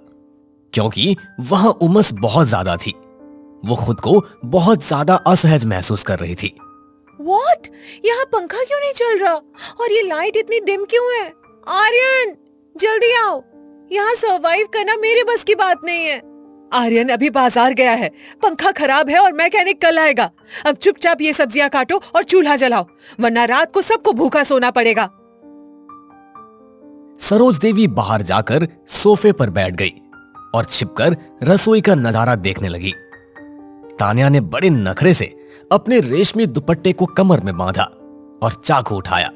क्योंकि वहां उमस बहुत ज्यादा थी। वो खुद को बहुत ज्यादा असहज महसूस कर रही थी। What? यहाँ पंखा क्यों नहीं चल रहा? और ये लाइट इतनी डिम क्यों है? आर्यन, जल्दी आओ। यहाँ सरवाइव करना मेरे बस की बात नहीं है। आर्यन अभी बाजार गया है। पंखा खराब है और मैकेनिक कल आएगा। अब चुपचाप ये सब्जियां काटो और चूल्हा जलाओ, वरना रात को सबको भूखा सोना पड़ेगा। सरोज देवी बाहर जाकर सोफे पर बैठ गई और छिपकर रसोई का नजारा देखने लगी। तानिया ने बड़े नखरे से अपने रेशमी दुपट्टे को कमर में बांधा और चाकू उठाया,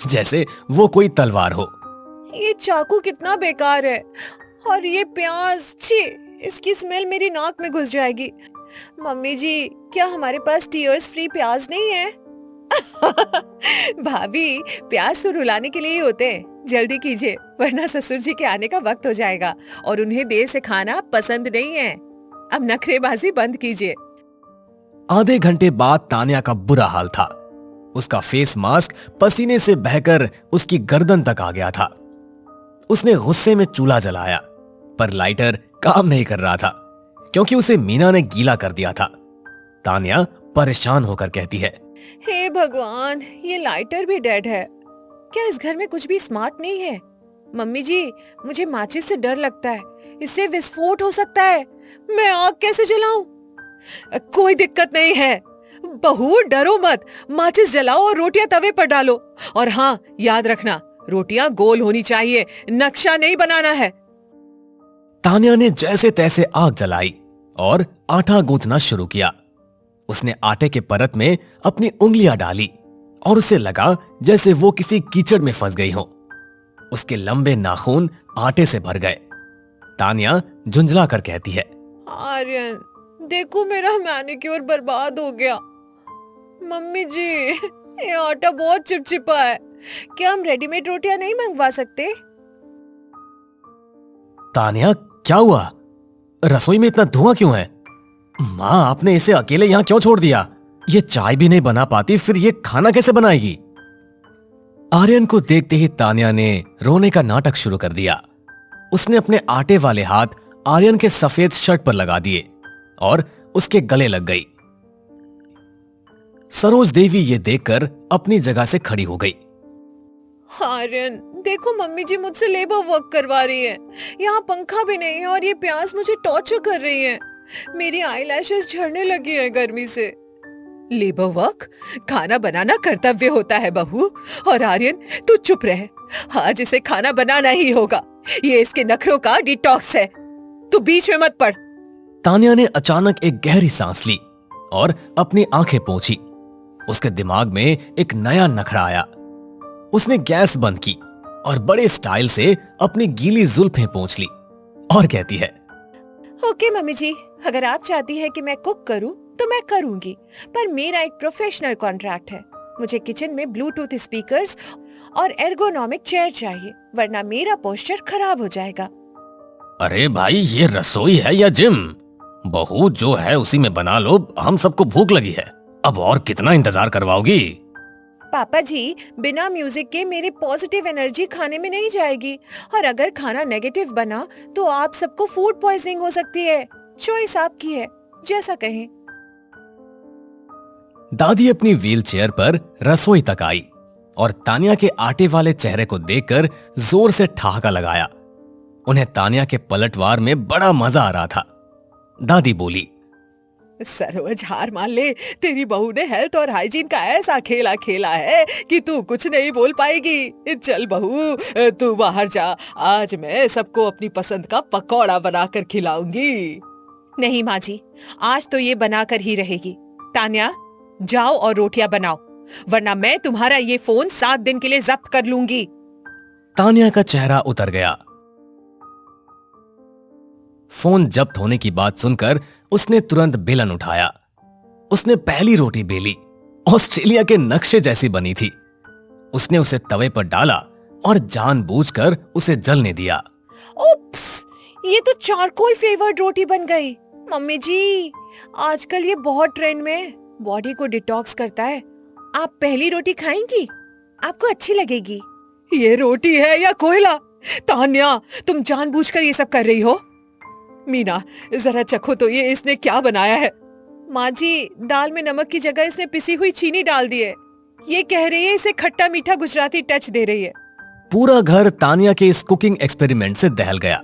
जैसे वो कोई तलवार हो। ये चाकू कितना बेकार है। और ये प्याज, छी, इसकी स्मेल मेरी नाक में घुस जाएगी। मम्मी जी, क्या हमारे पास टीयर्स फ्री प्याज नहीं है? भाभी, प्याज तो रुलाने के लिए ही होते हैं। जल्दी कीजिए, वरना ससुर जी के आने का वक्त हो जाएगा और उन्हें देर से खाना पसंद नहीं है। अब नखरेबाजी बंद कीजिए। आधे घंटे बाद तानिया का बुरा हाल था। उसका फेस मास्क पसीने से बहकर उसकी गर्दन तक आ गया था। उसने गुस्से में चूल्हा जलाया, पर लाइटर काम नहीं कर रहा था, क्योंकि उसे मीना ने गीला कर दिया था। तानिया परेशान होकर कहती है, हे भगवान, ये लाइटर भी डेड है। क्या इस घर में कुछ भी स्मार्ट नहीं है? मम्मी जी, मुझे माचिस से डर लगता है। इससे विस्फोट हो सकता है। मैं आग कैसे जलाऊं? कोई दिक्कत नहीं है बहू, डरो मत। माचिस जलाओ और रोटियां तवे पर डालो। और हाँ, याद रखना, रोटियां गोल होनी चाहिए, नक्शा नहीं बनाना है। तानिया ने जैसे तैसे आग जलाई और आटा गूंथना शुरू किया। उसने आटे के परत में अपनी उंगलियां डाली और उसे लगा जैसे वो किसी कीचड़ में फंस गई हो। उसके लंबे नाखून आटे से भर गए। तानिया झुंझला कर कहती है, आर्यन, देखो मेरा मैनिक्योर बर्बाद हो गया। मम्मी जी, ये आटा बहुत चिपचिपा है। क्या हम रेडीमेड रोटियां नहीं मंगवा सकते? तानिया, क्या हुआ? रसोई में इतना धुआं क्यों है? माँ, आपने इसे अकेले यहाँ क्यों छोड़ दिया? ये चाय भी नहीं बना पाती, फिर ये खाना कैसे बनाएगी? आर्यन को देखते ही तानिया ने रोने का नाटक शुरू कर दिया। उसने अपने आटे वाले हाथ आर्यन के सफेद शर्ट पर लगा दिए और उसके गले लग गई। सरोज देवी ये देखकर अपनी जगह से खड़ी हो गई। आर्यन, देखो मम्मी जी मुझसे लेबर वर्क करवा रही है। यहाँ पंखा भी नहीं है और ये प्यास मुझे टॉर्चर कर रही है। मेरी आईलैशेस झड़ने लगी है गर्मी से। Labour work? खाना बनाना कर्तव्य होता है बहू। और आर्यन, तू चुप रह। आज इसे खाना बनाना ही होगा। ये इसके नखरों का डिटॉक्स है। तू बीच में मत पड़। तानिया ने अचानक एक गहरी सांस ली और अपनी आंखें पोंछी। उसके दिमाग में एक नया नखरा आया। उसने गैस बंद की और बड़े स्टाइल से अपनी गीली जुल्फें पोंछ ली और कहती है, ओके मम्मी जी, अगर आप चाहती है कि मैं कुक करूं तो मैं करूंगी, पर मेरा एक प्रोफेशनल कॉन्ट्रैक्ट है। मुझे किचन में ब्लूटूथ स्पीकर्स और एर्गोनॉमिक चेयर चाहिए, वरना मेरा पोस्चर खराब हो जाएगा। अरे भाई, ये रसोई है या जिम? बहू जो है उसी में बना लो, हम सबको भूख लगी है। अब और कितना इंतजार करवाओगी? पापा जी, बिना म्यूजिक के मेरी पॉजिटिव एनर्जी खाने में नहीं जाएगी, और अगर खाना नेगेटिव बना तो आप सबको फूड पॉइजनिंग हो सकती है। चॉइस आपकी है, जैसा कहें। दादी अपनी व्हीलचेयर पर रसोई तक आई और तानिया के आटे वाले चेहरे को देखकर जोर से ठहाका लगाया। उन्हें तानिया के पलटवार में बड़ा मजा आ रहा था। दादी बोली, सरोज, हार मान ले, तेरी बहू ने हेल्थ और हाइजीन का ऐसा खेला खेला है कि तू कुछ नहीं बोल पाएगी। चल बहू, तू बाहर जा, आज मैं सबको अपनी पसंद का पकौड़ा बनाकर खिलाऊंगी। नहीं माँ जी, आज तो ये बनाकर ही रहेगी। तान्या, जाओ और रोटियां बनाओ, वरना मैं तुम्हारा ये फोन 7 दिन के लिए जब्त कर लूंगी। तानिया का चेहरा उतर गया। फोन जब्त होने की बात सुनकर उसने तुरंत बेलन उठाया। उसने पहली रोटी बेली, ऑस्ट्रेलिया के नक्शे जैसी बनी थी। उसने उसे तवे पर डाला और जानबूझकर उसे जलने दिया। ओप्स, ये तो चारकोल फ्लेवर्ड रोटी बन गई। मम्मी जी, आजकल ये बहुत ट्रेंड में है, बॉडी को डिटॉक्स करता है। आप पहली रोटी खाएंगी? आपको अच्छी लगेगी। ये रोटी है या कोयला? तान्या, तुम जानबूझकर ये सब कर रही हो। मीना, जरा चखो तो ये इसने क्या बनाया है। माँ जी, दाल में नमक की जगह इसने पिसी हुई चीनी डाल दी है। ये कह रही है इसे खट्टा मीठा गुजराती टच दे रही है। पूरा घर तानिया के इस कुकिंग एक्सपेरिमेंट से दहल गया।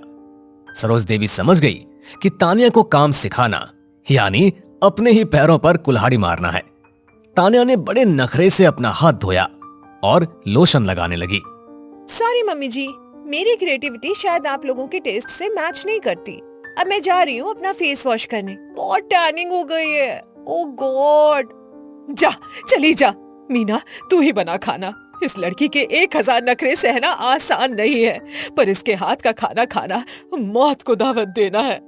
सरोज देवी समझ गई कि तानिया को काम सिखाना यानी अपने ही पैरों पर कुल्हाड़ी मारना है। तानिया ने बड़े नखरे से अपना हाथ धोया और लोशन लगाने लगी। सॉरी मम्मी जी, मेरी क्रिएटिविटी शायद आप लोगों के टेस्ट से मैच नहीं करती। अब मैं जा रही हूँ अपना फेस वॉश करने, बहुत टैनिंग हो गई है। ओह गॉड। जा, चली जा। मीना, तू ही बना खाना। इस लड़की के 1000 नखरे सहना आसान नहीं है, पर इसके हाथ का खाना खाना मौत को दावत देना है।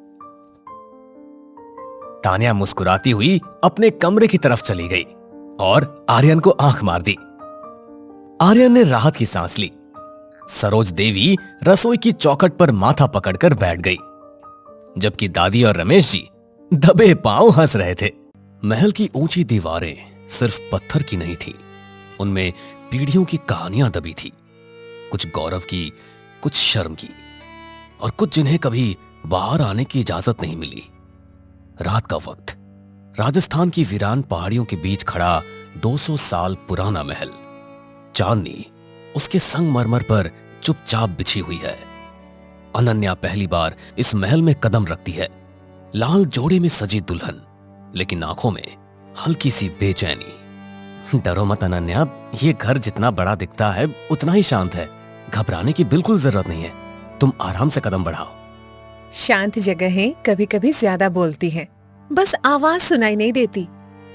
तानिया मुस्कुराती हुई अपने कमरे की तरफ चली गई और आर्यन को आंख मार दी। आर्यन ने राहत की सांस ली। सरोज देवी रसोई की चौखट पर माथा पकड़कर बैठ गई, जबकि दादी और रमेश जी दबे पांव हंस रहे थे। महल की ऊंची दीवारें सिर्फ पत्थर की नहीं थी, उनमें पीढ़ियों की कहानियां दबी थी। कुछ गौरव की, कुछ शर्म की, और कुछ जिन्हें कभी बाहर आने की इजाजत नहीं मिली। रात का वक्त, राजस्थान की वीरान पहाड़ियों के बीच खड़ा 200 साल पुराना महल। चांदनी उसके संगमरमर पर चुपचाप बिछी हुई है। अनन्या पहली बार इस महल में कदम रखती है। लाल जोड़े में सजी दुल्हन, लेकिन आंखों में हल्की सी बेचैनी। डरो मत अनन्या, ये घर जितना बड़ा दिखता है उतना ही शांत है। घबराने की बिल्कुल जरूरत नहीं है, तुम आराम से कदम बढ़ाओ। शांत जगहें कभी कभी ज्यादा बोलती हैं, बस आवाज सुनाई नहीं देती।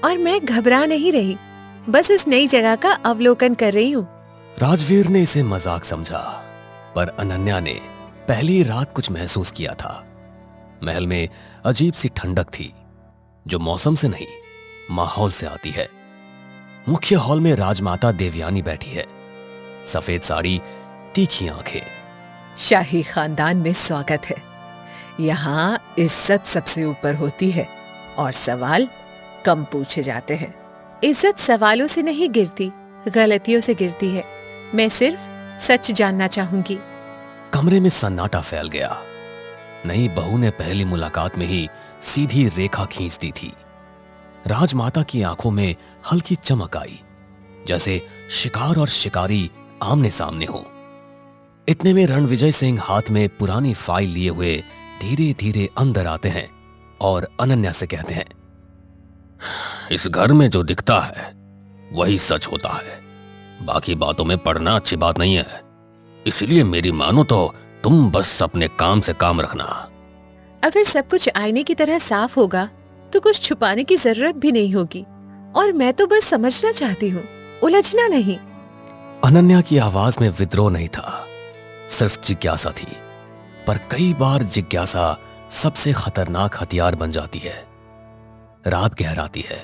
और मैं घबरा नहीं रही, बस इस नई जगह का अवलोकन कर रही हूँ। राजवीर ने इसे मजाक समझा, पर अनन्या ने पहली रात कुछ महसूस किया था। महल में अजीब सी ठंडक थी, जो मौसम से नहीं माहौल से आती है। मुख्य हॉल में राजमाता देवयानी बैठी है। सफेद साड़ी, तीखी आंखें। शाही खानदान में स्वागत है। यहाँ इज्जत सबसे ऊपर होती है और सवाल कम पूछे जाते हैं। इज्जत सवालों से नहीं गिरती, गलतियों से गिरती है। मैं सिर्फ सच जानना चाहूंगी। कमरे में सन्नाटा फैल गया। नई बहू ने पहली मुलाकात में ही सीधी रेखा खींच दी थी। राजमाता की आंखों में हल्की चमक आई, जैसे शिकार और शिकारी आमने सामने हो। इतने में रणविजय सिंह हाथ में पुरानी फाइल लिए हुए धीरे धीरे अंदर आते हैं और अनन्या से कहते हैं, इस घर में जो दिखता है वही सच होता है। बाकी बातों में पड़ना अच्छी बात नहीं है, इसलिए मेरी मानो तो तुम बस अपने काम से काम रखना। अगर सब कुछ आईने की तरह साफ होगा तो कुछ छुपाने की जरूरत भी नहीं होगी, और मैं तो बस समझना चाहती हूँ, उलझना नहीं। अनन्या की आवाज में विद्रोह नहीं था, सिर्फ जिज्ञासा थी। पर कई बार जिज्ञासा सबसे खतरनाक हथियार बन जाती है। रात गहराती है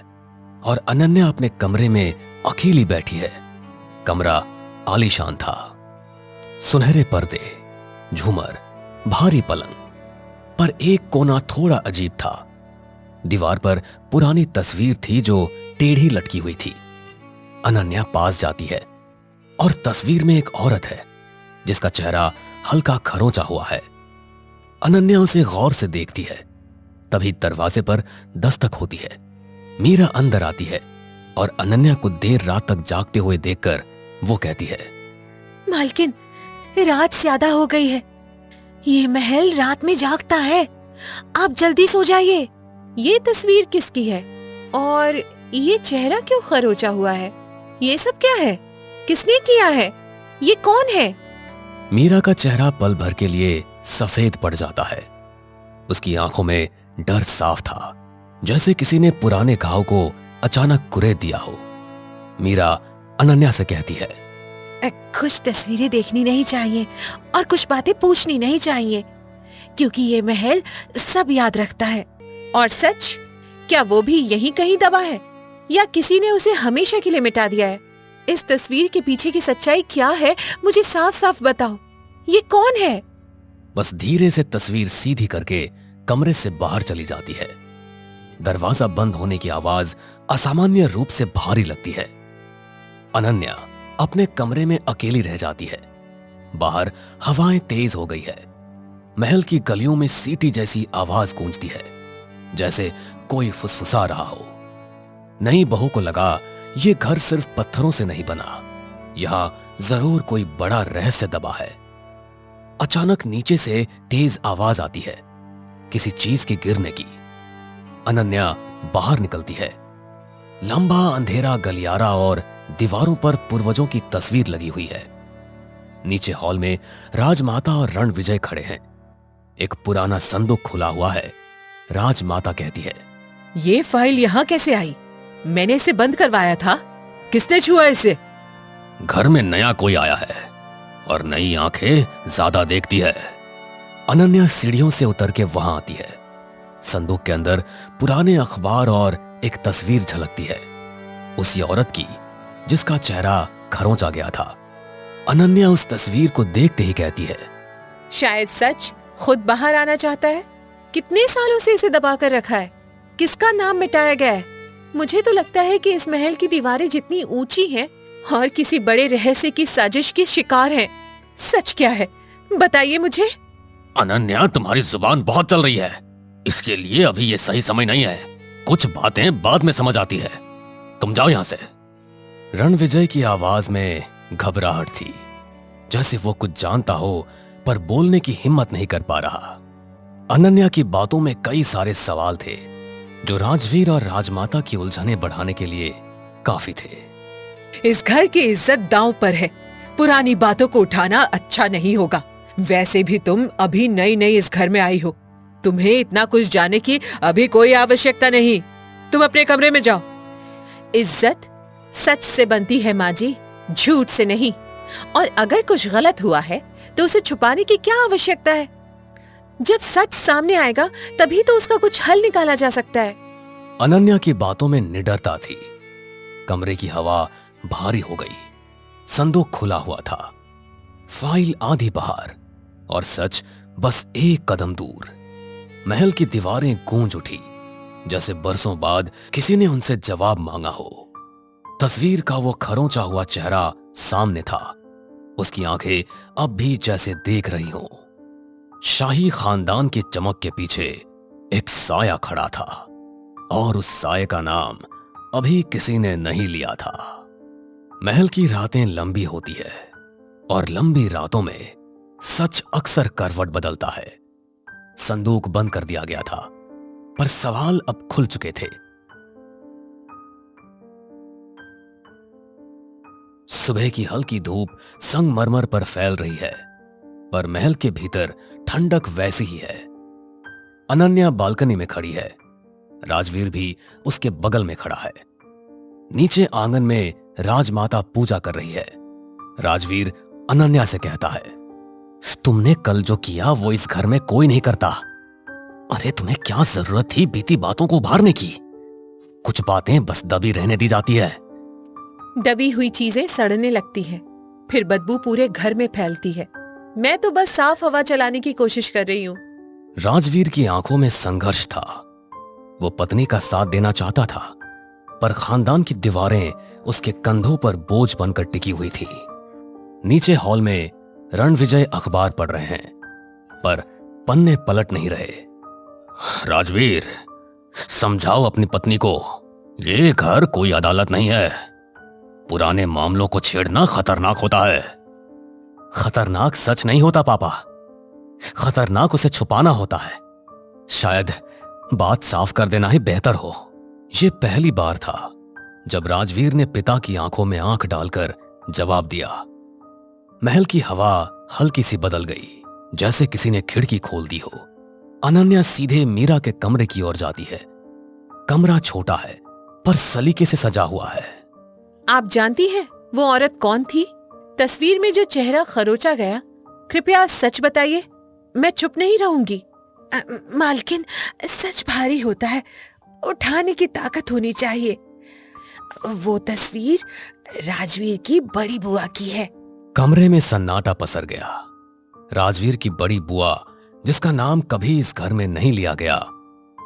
और अनन्या अपने कमरे में अकेली बैठी है। कमरा आलीशान था, सुनहरे पर्दे, झूमर, भारी पलंग। पर एक कोना थोड़ा अजीब था। दीवार पर पुरानी तस्वीर थी जो टेढ़ी लटकी हुई थी। अनन्या पास जाती है और तस्वीर में एक औरत है जिसका चेहरा हल्का खरोंचा हुआ है। अनन्या उसे गौर से देखती है। तभी दरवाजे पर दस्तक होती है। मीरा अंदर आती है और अनन्या को देर रात तक जागते हुए देखकर वो कहती है, मालकिन, रात ज्यादा हो गई है। ये महल रात में जागता है, आप जल्दी सो जाइए। ये तस्वीर किसकी है और ये चेहरा क्यों खरोचा हुआ है? ये सब क्या है? किसने किया है? ये कौन है? मीरा का चेहरा पल भर के लिए सफेद पड़ जाता है। उसकी आंखों में डर साफ था, जैसे किसी ने पुराने घाव को अचानक कुरेद दिया हो। मीरा अनन्या से कहती है, कुछ तस्वीरें देखनी नहीं चाहिए और कुछ बातें पूछनी नहीं चाहिए, क्योंकि ये महल सब याद रखता है। और सच, क्या वो भी यहीं कहीं दबा है या किसी ने उसे हमेशा के लिए मिटा दिया है? इस तस्वीर के पीछे की सच्चाई क्या है, मुझे साफ साफ बताओ। ये कौन है? बस धीरे से तस्वीर सीधी करके कमरे से बाहर चली जाती है। दरवाजा बंद होने की आवाज असामान्य रूप से भारी लगती है। अनन्या अपने कमरे में अकेली रह जाती है। बाहर हवाएं तेज हो गई है। महल की गलियों में सीटी जैसी आवाज गूंजती है, जैसे कोई फुसफुसा रहा हो। नई बहू को लगा ये घर सिर्फ पत्थरों से नहीं बना, यहां जरूर कोई बड़ा रहस्य दबा है। अचानक नीचे से तेज आवाज आती है, किसी चीज के गिरने की। अनन्या बाहर निकलती है। लंबा अंधेरा गलियारा और दीवारों पर पूर्वजों की तस्वीर लगी हुई है। नीचे हॉल में राजमाता और रणविजय खड़े हैं। एक पुराना संदूक खुला हुआ है। राजमाता कहती है, ये फाइल यहाँ कैसे आई? मैंने इसे बंद करवाया था। किसने छुआ इसे? घर में नया कोई आया है और नई आंखें ज्यादा देखती है। अनन्या सीढ़ियों से उतर के वहां आती है। संदूक के अंदर पुराने अखबार और एक तस्वीर झलकती है, उसी औरत की जिसका चेहरा खरोंचा गया था। अनन्या उस तस्वीर को देखते ही कहती है, शायद सच खुद बाहर आना चाहता है। कितने सालों से इसे दबा कर रखा है? किसका नाम मिटाया गया है? मुझे तो लगता है कि इस महल की दीवारें जितनी ऊंची हैं और किसी बड़े रहस्य की साजिश की शिकार हैं। सच क्या है, बताइए मुझे। अनन्या, तुम्हारी जुबान बहुत चल रही है। इसके लिए अभी ये सही समय नहीं है। कुछ बातें बाद में समझ आती है। तुम जाओ यहां से। रणविजय की आवाज में घबराहट थी, जैसे वो कुछ जानता हो पर बोलने की हिम्मत नहीं कर पा रहा। अनन्या की बातों में कई सारे सवाल थे जो राजवीर और राजमाता की उलझने बढ़ाने के लिए काफी थे। इस घर की इज्जत दांव पर है। पुरानी बातों को उठाना अच्छा नहीं होगा। वैसे भी तुम अभी नई नई इस घर में आई हो। तुम्हें इतना कुछ जानने की अभी कोई आवश्यकता नहीं। तुम अपने कमरे में जाओ। इज्जत सच से बनती है माँ जी, झूठ से नहीं। और अगर कुछ गलत हुआ है तो उसे छुपाने की क्या आवश्यकता है? जब सच सामने आएगा तभी तो उसका कुछ हल निकाला जा सकता है। अनन्या की बातों में निडरता थी। कमरे की हवा भारी हो गई। संदूक खुला हुआ था, फाइल आधी बाहर और सच बस एक कदम दूर। महल की दीवारें गूंज उठी, जैसे बरसों बाद किसी ने उनसे जवाब मांगा हो। तस्वीर का वो खरोंचा हुआ चेहरा सामने था। उसकी आंखें अब भी जैसे देख रही हों। शाही खानदान की चमक के पीछे एक साया खड़ा था और उस साये का नाम अभी किसी ने नहीं लिया था। महल की रातें लंबी होती है और लंबी रातों में सच अक्सर करवट बदलता है। संदूक बंद कर दिया गया था, पर सवाल अब खुल चुके थे। सुबह की हल्की धूप संगमरमर पर फैल रही है, पर महल के भीतर ठंडक वैसी ही है। अनन्या बालकनी में खड़ी है। राजवीर भी उसके बगल में खड़ा है। नीचे आंगन में राजमाता पूजा कर रही है। राजवीर अनन्या से कहता है, तुमने कल जो किया वो इस घर में कोई नहीं करता। अरे तुम्हें क्या जरूरत थी बीती बातों को उभारने की? कुछ बातें बस दबी रहने दी जाती है। दबी हुई चीजें सड़ने लगती है, फिर बदबू पूरे घर में फैलती है। मैं तो बस साफ हवा चलाने की कोशिश कर रही हूँ। राजवीर की आंखों में संघर्ष था। वो पत्नी का साथ देना चाहता था, पर खानदान की दीवारें उसके कंधों पर बोझ बनकर टिकी हुई थी। नीचे हॉल में रणविजय अखबार पढ़ रहे हैं, पर पन्ने पलट नहीं रहे। राजवीर, समझाओ अपनी पत्नी को, ये घर कोई अदालत नहीं है। पुराने मामलों को छेड़ना खतरनाक होता है। खतरनाक सच नहीं होता पापा, खतरनाक उसे छुपाना होता है। शायद बात साफ कर देना ही बेहतर हो। ये पहली बार था जब राजवीर ने पिता की आंखों में आंख डालकर जवाब दिया। महल की हवा हल्की सी बदल गई, जैसे किसी ने खिड़की खोल दी हो। अनन्या सीधे मीरा के कमरे की ओर जाती है। कमरा छोटा है, पर सलीके से सजा हुआ है। आप जानती हैं वो औरत कौन थी? तस्वीर में जो चेहरा खरोचा गया, कृपया सच बताइए, मैं चुप नहीं रहूंगी। मालकिन, सच भारी होता है, उठाने की ताकत होनी चाहिए। वो तस्वीर राजवीर की बड़ी बुआ की है। कमरे में सन्नाटा पसर गया। राजवीर की बड़ी बुआ, जिसका नाम कभी इस घर में नहीं लिया गया,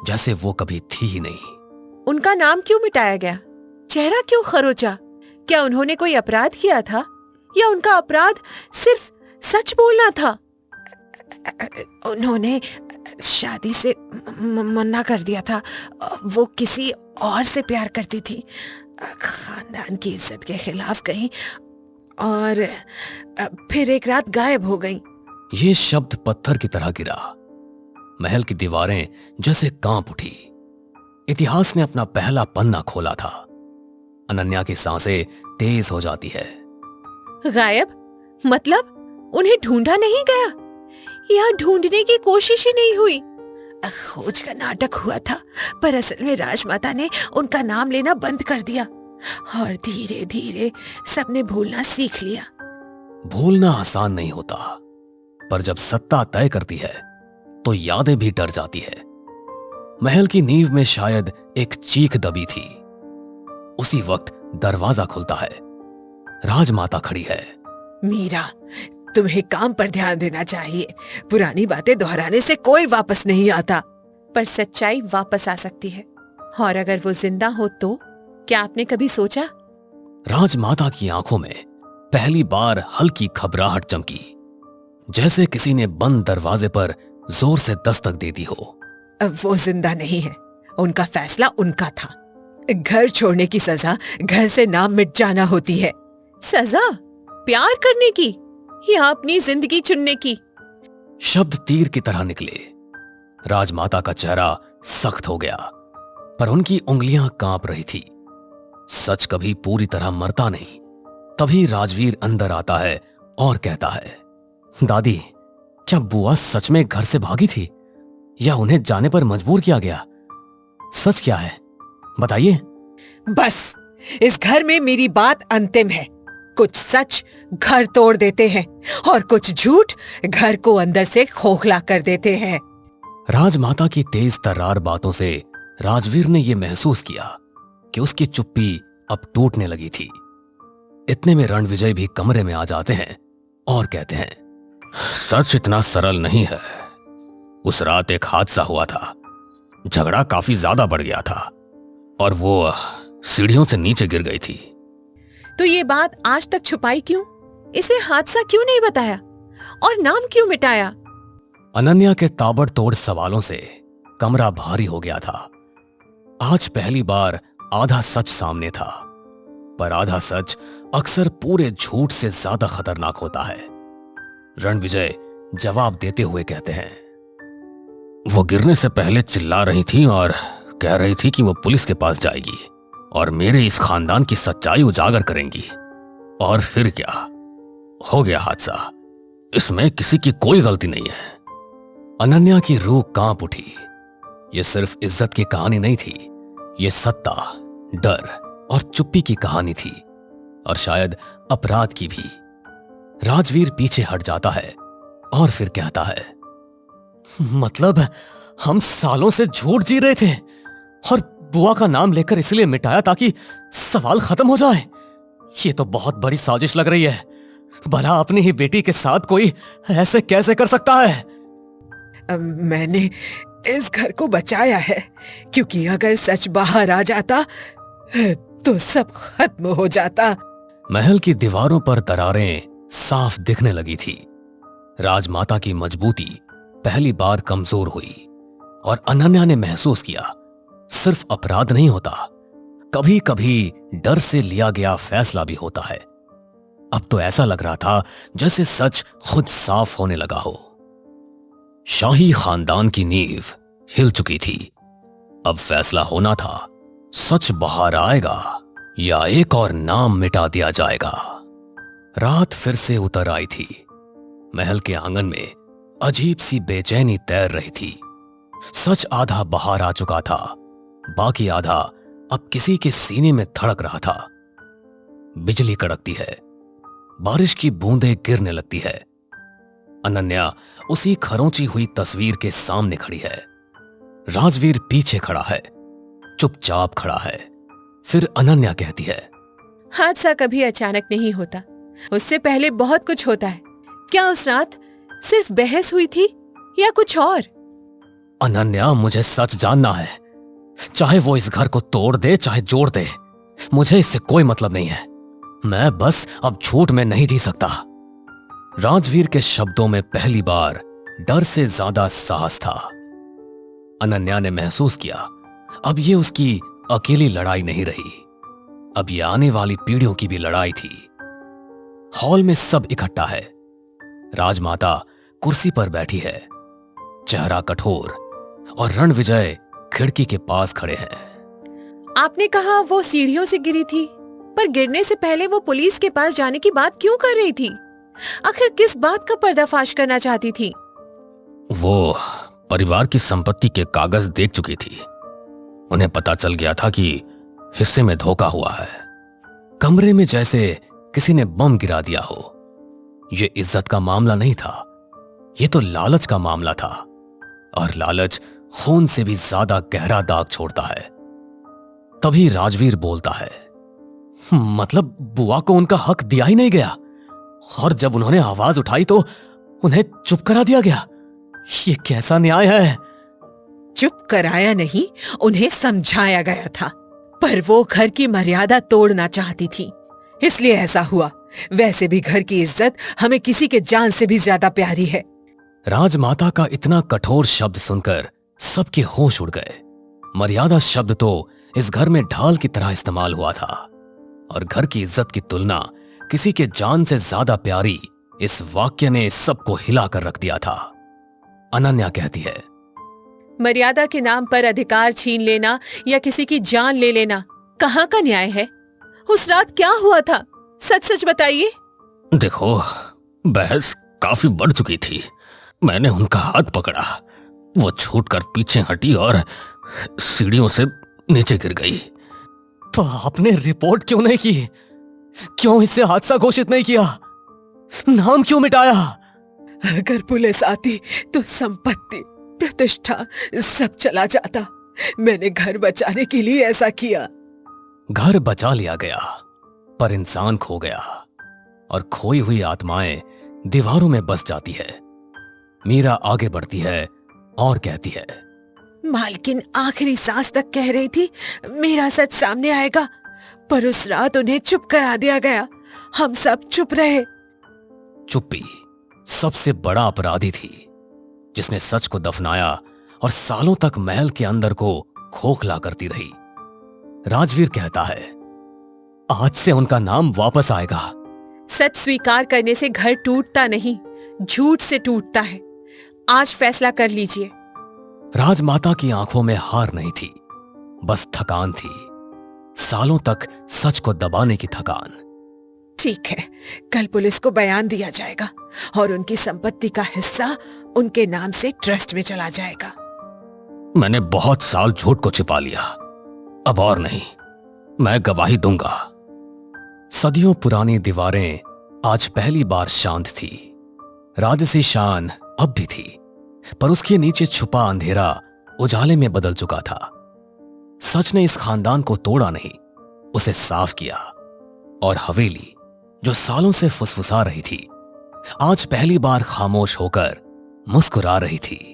जैसे वो कभी थी ही नहीं। उनका नाम क्यों मिटाया गया? चेहरा क्यों खरोचा? क्या उन्होंने कोई अपराध किया था, या उनका अपराध सिर्फ सच बोलना था? उन्होंने शादी से मना कर दिया था। वो किसी और से प्यार करती थी, खानदान की इज्जत के खिलाफ गई और फिर एक रात गायब हो गई। ये शब्द पत्थर की तरह गिरा। महल की दीवारें जैसे कांप उठी। इतिहास ने अपना पहला पन्ना खोला था। अनन्या की सांसें तेज हो जाती है। गायब मतलब उन्हें ढूंढा नहीं गया, या ढूंढने की कोशिश ही नहीं हुई? खोज का नाटक हुआ था, पर असल में राजमाता ने उनका नाम लेना बंद कर दिया और धीरे धीरे सबने भूलना सीख लिया। भूलना आसान नहीं होता, पर जब सत्ता तय करती है तो यादें भी डर जाती है। महल की नींव में शायद एक चीख दबी थी। उसी वक्त दरवाजा खुलता है। राजमाता खड़ी है। मीरा, तुम्हें काम पर ध्यान देना चाहिए। पुरानी बातें दोहराने से कोई वापस नहीं आता। पर सच्चाई वापस आ सकती है, और अगर वो जिंदा हो तो? क्या आपने कभी सोचा? राजमाता की आंखों में पहली बार हल्की घबराहट चमकी, जैसे किसी ने बंद दरवाजे पर जोर से दस्तक दे दी हो। वो जिंदा नहीं है। उनका फैसला उनका था। घर छोड़ने की सजा घर से नाम मिट जाना होती है। सजा प्यार करने की या अपनी जिंदगी चुनने की? शब्द तीर की तरह निकले। राजमाता का चेहरा सख्त हो गया, पर उनकी उंगलियां कांप रही थी। सच कभी पूरी तरह मरता नहीं। तभी राजवीर अंदर आता है और कहता है, दादी, क्या बुआ सच में घर से भागी थी, या उन्हें जाने पर मजबूर किया गया? सच क्या है, बताइए। बस, इस घर में मेरी बात अंतिम है। कुछ सच घर तोड़ देते हैं और कुछ झूठ घर को अंदर से खोखला कर देते हैं। राजमाता की तेज तर्रार बातों से राजवीर ने यह महसूस किया कि उसकी चुप्पी अब टूटने लगी थी। इतने में रणविजय भी कमरे में आ जाते हैं और कहते हैं, सच इतना सरल नहीं है। उस रात एक हादसा हुआ था। झगड़ा काफी ज्यादा बढ़ गया था और वो सीढ़ियों से नीचे गिर गई थी। तो ये बात आज तक छुपाई क्यों? इसे हादसा क्यों नहीं बताया और नाम क्यों मिटाया? अनन्या के ताबड़तोड़ सवालों से कमरा भारी हो गया था। आज पहली बार आधा सच सामने था, पर आधा सच अक्सर पूरे झूठ से ज्यादा खतरनाक होता है। रणविजय जवाब देते हुए कहते हैं, वो गिरने से पहले चिल्ला रही थी और कह रही थी कि वो पुलिस के पास जाएगी और मेरे इस खानदान की सच्चाई उजागर करेंगी। और फिर क्या हो गया? हादसा। इसमें किसी की कोई गलती नहीं है। अनन्या की रूह कांप उठी। ये सिर्फ इज्जत की कहानी नहीं थी, ये सत्ता, डर और चुप्पी की कहानी थी, और शायद अपराध की भी। राजवीर पीछे हट जाता है और फिर कहता है, मतलब हम सालों से झूठ जी रहे थे और बुआ का नाम लेकर इसलिए मिटाया ताकि सवाल खत्म हो जाए। ये तो बहुत बड़ी साजिश लग रही है। भला अपनी ही बेटी के साथ कोई ऐसे कैसे कर सकता है? मैंने इस घर को बचाया है, क्योंकि अगर सच बाहर आ जाता तो सब खत्म हो जाता। महल की दीवारों पर दरारें साफ दिखने लगी थी। राजमाता की मजबूती पहली बार कमजोर हुई और अनन्या ने महसूस किया, सिर्फ अपराध नहीं होता, कभी कभी डर से लिया गया फैसला भी होता है। अब तो ऐसा लग रहा था जैसे सच खुद साफ होने लगा हो। शाही खानदान की नींव हिल चुकी थी। अब फैसला होना था, सच बाहर आएगा या एक और नाम मिटा दिया जाएगा। रात फिर से उतर आई थी। महल के आंगन में अजीब सी बेचैनी तैर रही थी। सच आधा बाहर आ चुका था, बाकी आधा अब किसी के सीने में धड़क रहा था। बिजली कड़कती है, बारिश की बूंदें गिरने लगती है। अनन्या उसी खरोंची हुई तस्वीर के सामने खड़ी है। राजवीर पीछे खड़ा है, चुपचाप खड़ा है। फिर अनन्या कहती है, हादसा कभी अचानक नहीं होता, उससे पहले बहुत कुछ होता है। क्या उस रात सिर्फ बहस हुई थी या कुछ और? अनन्या, मुझे सच जानना है। चाहे वो इस घर को तोड़ दे चाहे जोड़ दे, मुझे इससे कोई मतलब नहीं है। मैं बस अब झूठ में नहीं जी सकता। राजवीर के शब्दों में पहली बार डर से ज्यादा साहस था। अनन्या ने महसूस किया, अब ये उसकी अकेली लड़ाई नहीं रही, अब ये आने वाली पीढ़ियों की भी लड़ाई थी। हॉल में सब इकट्ठा है। राजमाता कुर्सी पर बैठी है, चेहरा कठोर, और रणविजय खिड़की के पास खड़े हैं। आपने कहा वो सीढ़ियों से गिरी थी, पर गिरने से पहले वो पुलिस के पास जाने की बात क्यों कर रही थी? आखिर किस बात का पर्दाफाश करना चाहती थी? वो परिवार की संपत्ति के कागज देख चुकी थी। उन्हें पता चल गया था कि हिस्से में धोखा हुआ है। कमरे में जैसे किसी ने बम गिरा दिया हो। ये इज्जत का मामला नहीं था, ये तो लालच का मामला था, और लालच खून से भी ज्यादा गहरा दाग छोड़ता है। तभी राजवीर बोलता है, मतलब बुआ को उनका हक दिया ही नहीं गया, और जब उन्होंने आवाज उठाई तो उन्हें चुप करा दिया गया। ये कैसा न्याय है? चुप कराया नहीं, उन्हें समझाया गया था, पर वो घर की मर्यादा तोड़ना चाहती थी, इसलिए ऐसा हुआ। वैसे भी घर की इज्जत हमें किसी के जान से भी ज्यादा प्यारी है। राजमाता का इतना कठोर शब्द सुनकर सबके होश उड़ गए। मर्यादा शब्द तो इस घर में ढाल की तरह इस्तेमाल हुआ था, और घर की इज्जत की तुलना किसी के जान से ज्यादा प्यारी इस वाक्य ने सबको हिला कर रख दिया था। अनन्या कहती है, मर्यादा के नाम पर अधिकार छीन लेना या किसी की जान ले लेना कहाँ का न्याय है? उस रात क्या हुआ था? सच सच बताइए। देखो, बहस काफी बढ़ चुकी थी। मैंने उनका हाथ पकड़ा, वो छूटकर पीछे हटी और सीढ़ियों से नीचे गिर गई। तो आपने रिपोर्ट क्यों नहीं की? क्यों इसे हादसा घोषित नहीं किया? नाम क्यों मिटाया? अगर पुलिस आती तो संपत्ति, प्रतिष्ठा सब चला जाता। मैंने घर बचाने के लिए ऐसा किया। घर बचा लिया गया, पर इंसान खो गया, और खोई हुई आत्माएं दीवारों में बस जाती है। मीरा आगे बढ़ती है और कहती है, मालकिन आखिरी सांस तक कह रही थी मेरा सच सामने आएगा, पर उस रात उन्हें चुप करा दिया गया। हम सब चुप रहे। चुप्पी सबसे बड़ा अपराधी थी, जिसने सच को दफनाया और सालों तक महल के अंदर को खोखला करती रही। राजवीर कहता है, आज से उनका नाम वापस आएगा। सच स्वीकार करने से घर टूटता नहीं, झूठ से टूटता है। आज फैसला कर लीजिए। राजमाता की आंखों में हार नहीं थी, बस थकान थी, सालों तक सच को दबाने की थकान। ठीक है, कल पुलिस को बयान दिया जाएगा और उनकी संपत्ति का हिस्सा उनके नाम से ट्रस्ट में चला जाएगा। मैंने बहुत साल झूठ को छिपा लिया, अब और नहीं, मैं गवाही दूंगा। सदियों पुरानी दीवारें आज पहली बार शांत थी। राजसी शान अब भी थी, पर उसके नीचे छुपा अंधेरा उजाले में बदल चुका था। सच ने इस खानदान को तोड़ा नहीं, उसे साफ किया, और हवेली जो सालों से फुसफुसा रही थी, आज पहली बार खामोश होकर मुस्कुरा रही थी।